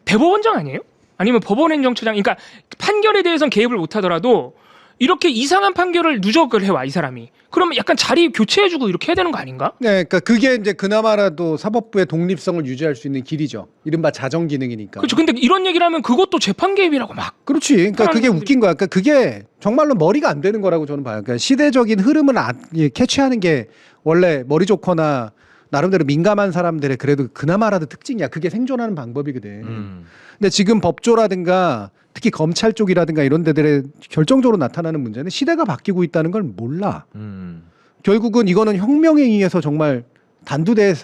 대법원장 아니에요? 아니면 법원행정처장? 그러니까 판결에 대해서는 개입을 못 하더라도 이렇게 이상한 판결을 누적을 해와 이 사람이. 그러면 약간 자리 교체해주고 이렇게 해야 되는 거 아닌가? 네, 그러니까 그게 이제 그나마라도 사법부의 독립성을 유지할 수 있는 길이죠. 이른바 자정 기능이니까. 그렇죠. 근데 이런 얘기를 하면 그것도 재판 개입이라고 막. 그렇지. 그러니까 그게 사람들이- 웃긴 거야. 그러니까 그게 정말로 머리가 안 되는 거라고 저는 봐요. 그러니까 시대적인 흐름을 캐치하는 게 원래 머리 좋거나 나름대로 민감한 사람들의 그래도 그나마라도 특징이야. 그게 생존하는 방법이거든. 근데 지금 법조라든가 특히 검찰 쪽이라든가 이런 데들에 결정적으로 나타나는 문제는 시대가 바뀌고 있다는 걸 몰라. 결국은 이거는 혁명에 의해서 정말 단두대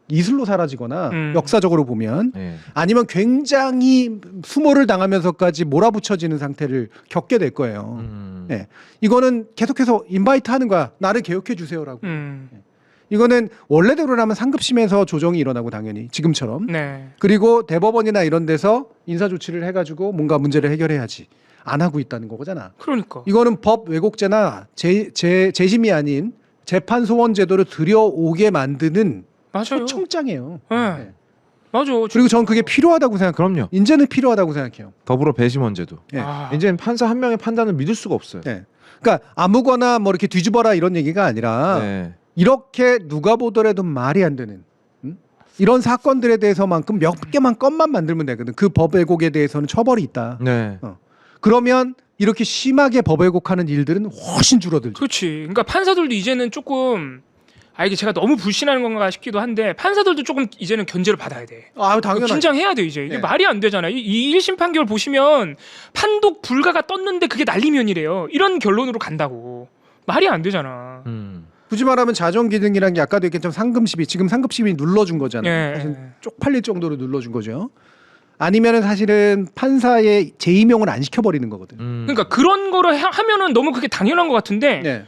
이슬로 사라지거나 역사적으로 보면 네. 아니면 굉장히 수모를 당하면서까지 몰아붙여지는 상태를 겪게 될 거예요. 네. 이거는 계속해서 인바이트 하는 거야. 나를 개혁해 주세요라고. 이거는 원래대로라면 상급심에서 조정이 일어나고 당연히 지금처럼. 네. 그리고 대법원이나 이런 데서 인사 조치를 해가지고 뭔가 문제를 해결해야지. 안 하고 있다는 거잖아. 그러니까. 이거는 법 왜곡죄나 재심이 아닌 재판 소원 제도를 들여오게 만드는 맞아요. 초청장이에요. 네. 네. 맞아. 그리고 저는 그게 필요하다고 생각해요. 그럼요. 인제는 필요하다고 생각해요. 더불어 배심원제도. 네. 아. 이제는 판사 한 명의 판단을 믿을 수가 없어요. 네. 그러니까 아무거나 뭐 이렇게 뒤집어라 이런 얘기가 아니라 네. 이렇게 누가 보더라도 말이 안 되는 이런 사건들에 대해서만큼 몇 개만 건만 만들면 되거든. 그 법 왜곡에 대해서는 처벌이 있다. 네. 그러면 이렇게 심하게 법 왜곡하는 일들은 훨씬 줄어들죠. 그렇지. 그러니까 판사들도 이제는 조금 이게 제가 너무 불신하는 건가 싶기도 한데 판사들도 조금 이제는 견제를 받아야 돼. 아, 당연하죠. 긴장해야 돼 이제. 이게 네. 말이 안 되잖아. 이 1심 판결 보시면 판독 불가가 떴는데 그게 난리면이래요. 이런 결론으로 간다고. 말이 안 되잖아. 굳이 말하면 자정 기능이라는 게 아까도 얘기했지만 상급심이 지금 상급심이 눌러준 거잖아요. 예. 사실 쪽팔릴 정도로 눌러준 거죠. 아니면은 사실은 판사의 재임용을 안 시켜버리는 거거든. 그러니까 그런 거를 하면은 너무 그게 당연한 것 같은데 네.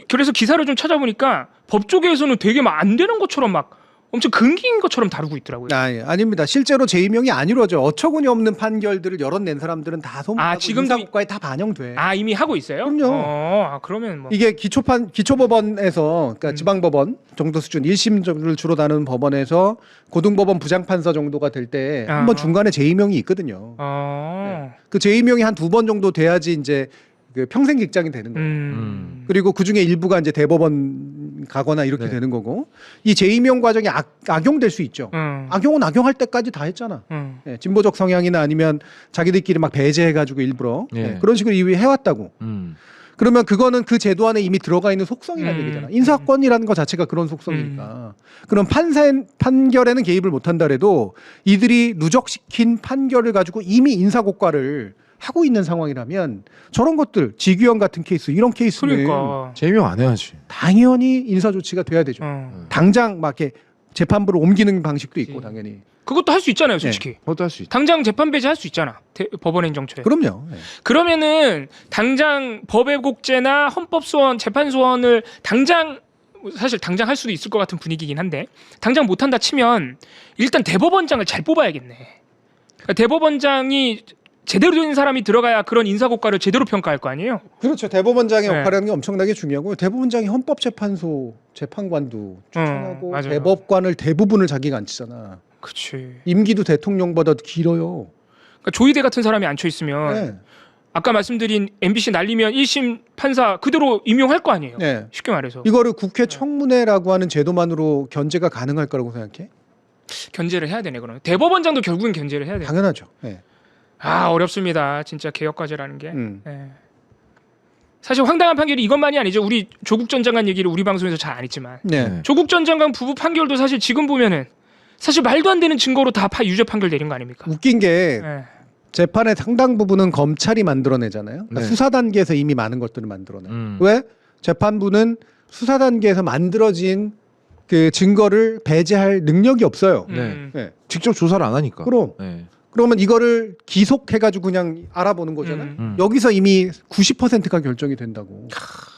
그래서 기사를 좀 찾아보니까 법조계에서는 되게 막 안 되는 것처럼 막 엄청 근기인 것처럼 다루고 있더라고요. 아닙니다. 실제로 재임용이 안 이루어져. 어처구니 없는 판결들을 여러 낸 사람들은 다 소문나고 지금도 인사고과에 다 반영돼. 이미 하고 있어요? 그럼요. 그러면 뭐 이게 기초법원에서 그러니까 지방법원 정도 수준 1심을 주로 다루는 법원에서 고등법원 부장판사 정도가 될 때 한번 중간에 재임용이 있거든요. 그 재임용이 한 2번 정도 돼야지 이제 그 평생 직장이 되는 거예요. 그리고 그 중에 일부가 이제 대법원 가거나 이렇게 네. 되는 거고 이 재임용 과정이 악용될 수 있죠. 악용은 악용할 때까지 다 했잖아. 네, 진보적 성향이나 아니면 자기들끼리 막 배제해가지고 일부러 네. 그런 식으로 이미 해왔다고. 그러면 그거는 그 제도 안에 이미 들어가 있는 속성이라는 얘기잖아. 인사권이라는 것 자체가 그런 속성이니까. 그럼 판결에는 개입을 못한다 해도 이들이 누적시킨 판결을 가지고 이미 인사고과를 하고 있는 상황이라면 저런 것들 지규형 같은 케이스 이런 케이스는 그러니까 재임용 안 해야지. 당연히 인사 조치가 돼야 되죠. 당장 막 이렇게 재판부로 옮기는 방식도 있고 그치. 당연히. 그것도 할 수 있잖아요, 솔직히. 그것도 할 수 있다. 당장 재판 배제할 수 있잖아. 법원 행정처에. 그럼요. 네. 그러면은 당장 법왜곡죄나 헌법소원, 재판소원을 당장 사실 당장 할 수도 있을 것 같은 분위기긴 한데 당장 못한다 치면 일단 대법원장을 잘 뽑아야겠네. 그러니까 대법원장이 제대로 된 사람이 들어가야 그런 인사고과를 제대로 평가할 거 아니에요? 그렇죠. 대법원장의 네. 역할이라는 게 엄청나게 중요하고 대법원장이 헌법재판소 재판관도 추천하고 맞아요. 대법관을 대부분을 자기가 앉히잖아. 그치. 임기도 대통령보다 길어요. 그러니까 조희대 같은 사람이 앉혀 있으면 네. 아까 말씀드린 MBC 날리면 1심 판사 그대로 임용할 거 아니에요? 네. 쉽게 말해서. 이거를 국회 청문회라고 하는 제도만으로 견제가 가능할 거라고 생각해? 견제를 해야 되네 그러면. 대법원장도 결국은 견제를 해야 돼. 당연하죠. 네. 어렵습니다. 진짜 개혁과제라는 게. 네. 사실 황당한 판결이 이것만이 아니죠. 우리 조국 전 장관 얘기를 우리 방송에서 잘 안 했지만 네. 조국 전 장관 부부 판결도 사실 지금 보면은 사실 말도 안 되는 증거로 다 유죄 판결 내린 거 아닙니까? 웃긴 게 네. 재판의 상당 부분은 검찰이 만들어내잖아요. 그러니까 네. 수사 단계에서 이미 많은 것들을 만들어내. 왜? 재판부는 수사 단계에서 만들어진 그 증거를 배제할 능력이 없어요. 음. 네. 직접 조사를 안 하니까. 그럼 네. 그러면 이거를 기속해가지고 그냥 알아보는 거잖아요. 여기서 이미 90%가 결정이 된다고.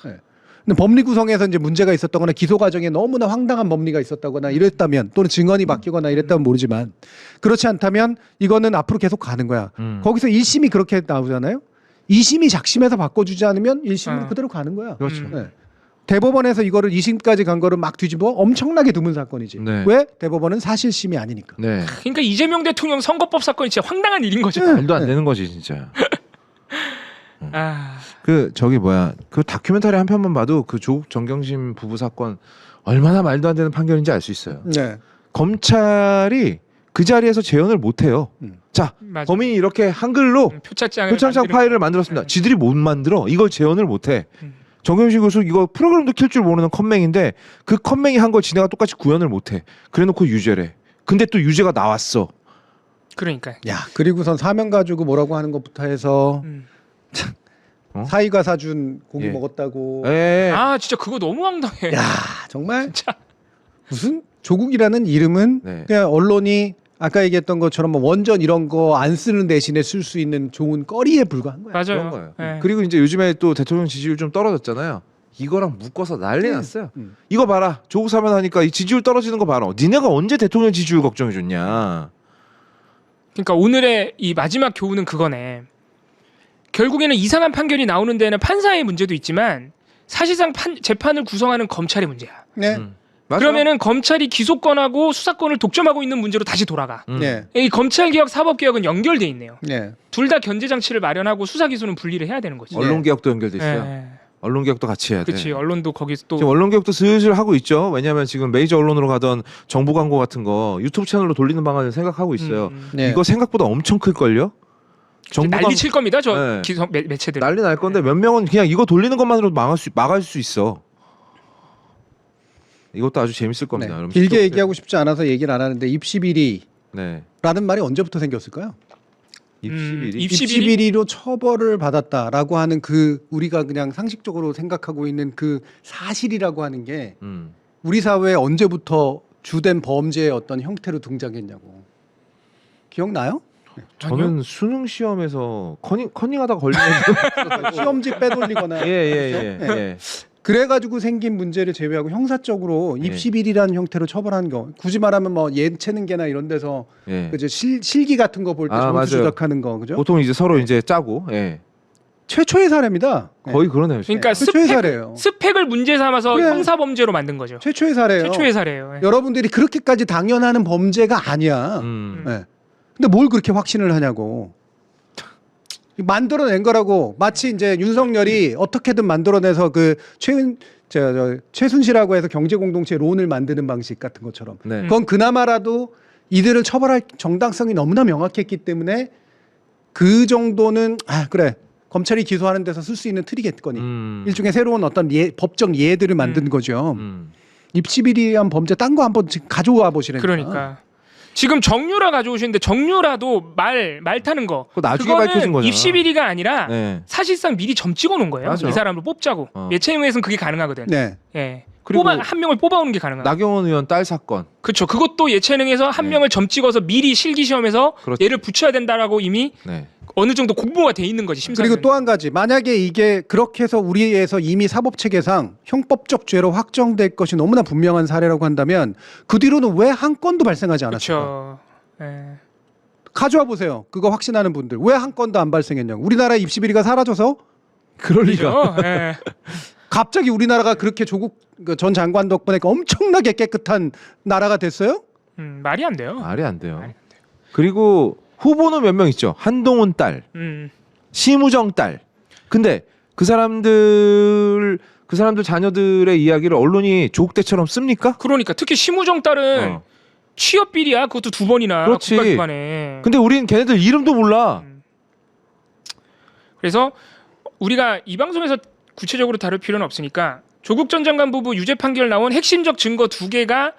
네. 근데 법리 구성에서 이제 문제가 있었다거나 기소 과정에 너무나 황당한 법리가 있었다거나 이랬다면 또는 증언이 바뀌거나 이랬다면 모르지만 그렇지 않다면 이거는 앞으로 계속 가는 거야. 거기서 1심이 그렇게 나오잖아요. 2심이 작심해서 바꿔주지 않으면 1심으로 그대로 가는 거야. 그렇죠. 네. 대법원에서 이거를 2심까지 간 거를 막 뒤집어 엄청나게 드문 사건이지. 네. 왜? 대법원은 사실심이 아니니까. 네. 그러니까 이재명 대통령 선거법 사건이 진짜 황당한 일인 거죠. 말도 안 되는 거지 진짜. 그 저기 뭐야 그 다큐멘터리 한 편만 봐도 그 조국 정경심 부부 사건 얼마나 말도 안 되는 판결인지 알 수 있어요. 네. 검찰이 그 자리에서 재연을 못 해요. 자, 맞아. 범인이 이렇게 한글로 표창장 파일을 만들었습니다. 네. 지들이 못 만들어. 이걸 재현을 못 해. 정경심 교수 이거 프로그램도 킬 줄 모르는 컴맹인데 그 컴맹이 한 걸 지네가 똑같이 구현을 못 해. 그래놓고 유죄래. 근데 또 유죄가 나왔어. 그러니까. 야, 그리고선 사명 가지고 뭐라고 하는 것부터 해서 사위가 사준 고기 예. 먹었다고. 예. 아 진짜 그거 너무 황당해. 야, 정말 진짜. 무슨 조국이라는 이름은 네. 그냥 언론이 아까 얘기했던 것처럼 뭐 원전 이런 거 안 쓰는 대신에 쓸 수 있는 좋은 거리에 불과한 거야. 그런 맞아요. 거예요. 네. 그리고 이제 요즘에 또 대통령 지지율 좀 떨어졌잖아요. 이거랑 묶어서 난리 났어요. 이거 봐라. 조국 사면 하니까 이 지지율 떨어지는 거 봐라. 니네가 언제 대통령 지지율 걱정해 줬냐. 그러니까 오늘의 이 마지막 교훈은 그거네. 결국에는 이상한 판결이 나오는 데는 판사의 문제도 있지만 사실상 재판을 구성하는 검찰의 문제야. 네. 맞아. 그러면은 검찰이 기소권하고 수사권을 독점하고 있는 문제로 다시 돌아가. 네. 이 검찰개혁, 사법개혁은 연결돼 있네요. 네. 둘 다 견제 장치를 마련하고 수사 기소는 분리를 해야 되는 거지. 언론 개혁도 연결돼 있어요. 예. 언론 개혁도 같이 해야 돼. 그렇지. 언론도 거기서 또 지금 언론 개혁도 슬슬 하고 있죠. 왜냐하면 지금 메이저 언론으로 가던 정부 광고 같은 거 유튜브 채널로 돌리는 방안을 생각하고 있어요. 네. 이거 생각보다 엄청 클 걸요. 난리 칠 겁니다. 저 네. 기소 매체들. 난리 날 건데 몇 명은 그냥 이거 돌리는 것만으로 막을 수 있어. 이것도 아주 재밌을 겁니다. 네. 여러분. 길게 얘기하고 싶지 않아서 얘기를 안 하는데 입시비리라는 네. 말이 언제부터 생겼을까요? 입시비리. 입시비리로 처벌을 받았다라고 하는 그 우리가 그냥 상식적으로 생각하고 있는 그 사실이라고 하는 게 우리 사회에 언제부터 주된 범죄의 어떤 형태로 등장했냐고. 기억나요? 저는 수능 시험에서 커닝하다 걸리는 시험지 빼돌리거나 예예예. 그래가지고 생긴 문제를 제외하고 형사적으로 입시비리라는 형태로 처벌하는 거. 굳이 말하면 뭐 예체능계나 이런 데서 예. 그죠 실기 같은 거 볼 때 점수 맞아요. 조작하는 거 그죠? 보통 이제 서로 이제 짜고 예. 최초의 사례입니다. 거의 그러네요. 그러니까 최초의 사례예요. 스펙을 문제 삼아서 그래. 형사 범죄로 만든 거죠. 최초의 사례예요. 최초의 사례예요. 예. 여러분들이 그렇게까지 당연하는 범죄가 아니야. 네. 근데 뭘 그렇게 확신을 하냐고. 만들어낸 거라고. 마치 이제 윤석열이 어떻게든 만들어내서 그 최순실하고 해서 경제공동체 론을 만드는 방식 같은 것처럼. 네. 그건 그나마라도 이들을 처벌할 정당성이 너무나 명확했기 때문에 그 정도는 그래 검찰이 기소하는 데서 쓸 수 있는 틀이겠거니. 일종의 새로운 어떤 법적 예들을 만든 거죠. 입시비리한 범죄 딴 거 한번 가져와 보시라니까. 그러니까 지금 정유라 가져오시는데 정유라도 말 타는 거 그거 나중에 그거는 밝혀진 거잖아. 입시비리가 아니라 네. 사실상 미리 점 찍어놓은 거예요. 맞아. 이 사람을 뽑자고. 예체능에서는 그게 가능하거든. 네. 예. 그리고 한 명을 뽑아오는 게 가능하고. 나경원 의원 딸 사건. 그렇죠. 그것도 예체능에서 한 네. 명을 점 찍어서 미리 실기 시험에서 그렇죠. 얘를 붙여야 된다라고 이미 네. 어느 정도 공모가 돼 있는 거지. 심사는. 그리고 또 한 가지 만약에 이게 그렇게 해서 우리에서 이미 사법체계상 형법적 죄로 확정될 것이 너무나 분명한 사례라고 한다면 그 뒤로는 왜 한 건도 발생하지 않았을까? 그렇죠. 예. 가져와 보세요. 그거 확신하는 분들 왜 한 건도 안 발생했냐고. 우리나라 입시비리가 사라져서 그럴 리가. 그죠? 예. 갑자기 우리나라가 그렇게 조국 전 장관 덕분에 엄청나게 깨끗한 나라가 됐어요? 말이 안 돼요. 말이 안 돼요. 그리고 후보는 몇 명 있죠. 한동훈 딸, 심우정 딸. 근데 그 사람들 자녀들의 이야기를 언론이 조국 때처럼 씁니까? 그러니까 특히 심우정 딸은 취업 비리야. 그것도 2번이나 그렇지. 국가기관에. 근데 우린 걔네들 이름도 몰라. 그래서 우리가 이 방송에서 구체적으로 다룰 필요는 없으니까 조국 전 장관 부부 유죄 판결 나온 핵심적 증거 2개가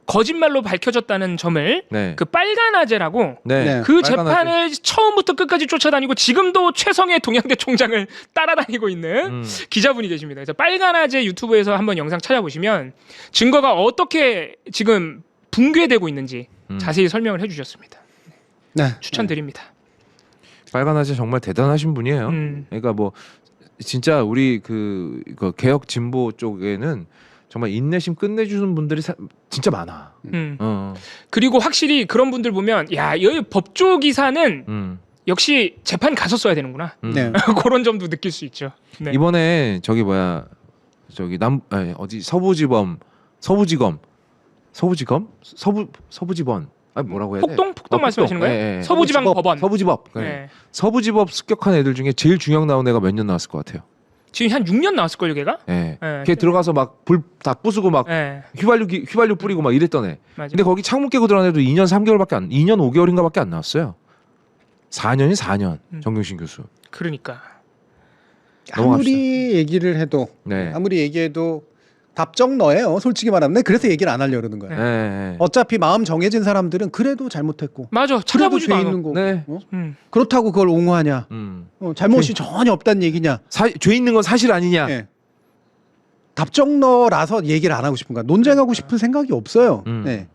거짓말로 밝혀졌다는 점을 네. 그 빨간 아재라고 네. 그 빨간 재판을 처음부터 끝까지 쫓아다니고 지금도 최성해 동양대 총장을 따라다니고 있는 기자분이 계십니다. 그래서 빨간 아재 유튜브에서 한번 영상 찾아보시면 증거가 어떻게 지금 붕괴되고 있는지 자세히 설명을 해주셨습니다. 네. 추천드립니다. 빨간 아재 정말 대단하신 분이에요. 그러니까 뭐 진짜 우리 그 개혁 진보 쪽에는 정말 인내심 끝내주는 분들이 진짜 많아. 그리고 확실히 그런 분들 보면 야, 여기 법조 기사는 역시 재판 가서 써야 되는구나. 네. 그런 점도 느낄 수 있죠. 네. 이번에 저기 서부지검 아니 뭐라고 해야 돼? 폭동 말씀하시는 거예요? 예, 예. 서부지방법원. 서부지법. 네. 네. 서부지법 습격한 애들 중에 제일 중형 나온 애가 몇 년 나왔을 것 같아요. 지금 한 6년 나왔을 걸요, 걔가? 예. 네. 걔 들어가서 막 불 다 부수고 막 네. 휘발유 뿌리고 막 이랬던 애. 맞아요. 근데 거기 창문 깨고 들어간 애도 2년 5개월인가밖에 안 나왔어요. 4년. 정경심 교수. 그러니까. 아무리 얘기를 해도 네. 아무리 얘기해도 답정너예요. 솔직히 말하면. 그래서 얘기를 안 하려고 그러는 거야. 네. 어차피 마음 정해진 사람들은 그래도 잘못했고 맞아. 그래도 찾아보지도 죄 않아. 있는 거고 네. 어? 음. 그렇다고 그걸 옹호하냐 잘못이 전혀 없다는 얘기냐. 죄 있는 건 사실 아니냐? 예. 답정너라서 얘기를 안 하고 싶은 거야. 논쟁하고 싶은 생각이 없어요. 네.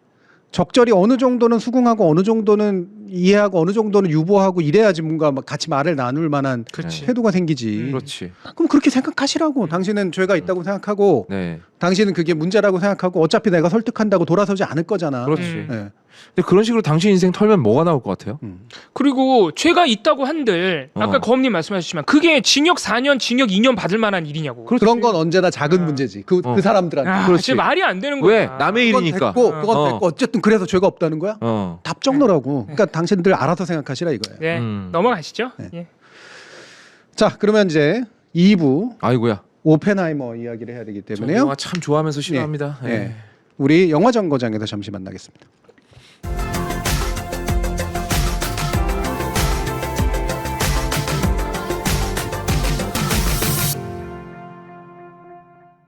적절히 어느 정도는 수긍하고 어느 정도는 이해하고 어느 정도는 유보하고 이래야지 뭔가 막 같이 말을 나눌 만한 그렇지. 태도가 생기지. 그렇지. 그럼 그렇게 생각하시라고. 당신은 죄가 있다고 생각하고 네. 당신은 그게 문제라고 생각하고 어차피 내가 설득한다고 돌아서지 않을 거잖아. 그렇지. 예. 근데 그런 식으로 당신 인생 털면 뭐가 나올 것 같아요? 그리고 죄가 있다고 한들 아까 어. 거업님 말씀하셨지만 그게 징역 4년, 징역 2년 받을 만한 일이냐고. 그런 건 언제나 작은 아. 문제지. 그 어. 사람들한테. 아, 그렇지. 진짜 말이 안 되는 왜? 거야. 남의 그건 일이니까. 됐고, 그건 어. 됐고 어쨌든 그래서 죄가 없다는 거야? 어. 답정너라고. 그러니까 당신들 알아서 생각하시라 이거예요. 네. 음. 넘어가시죠. 네. 예. 자, 그러면 이제 2부 아이고야. 오펜하이머 이야기를 해야 되기 저 때문에요. 영화 참 좋아하면서 싫어합니다. 예. 예. 우리 영화 정거장에서 잠시 만나겠습니다.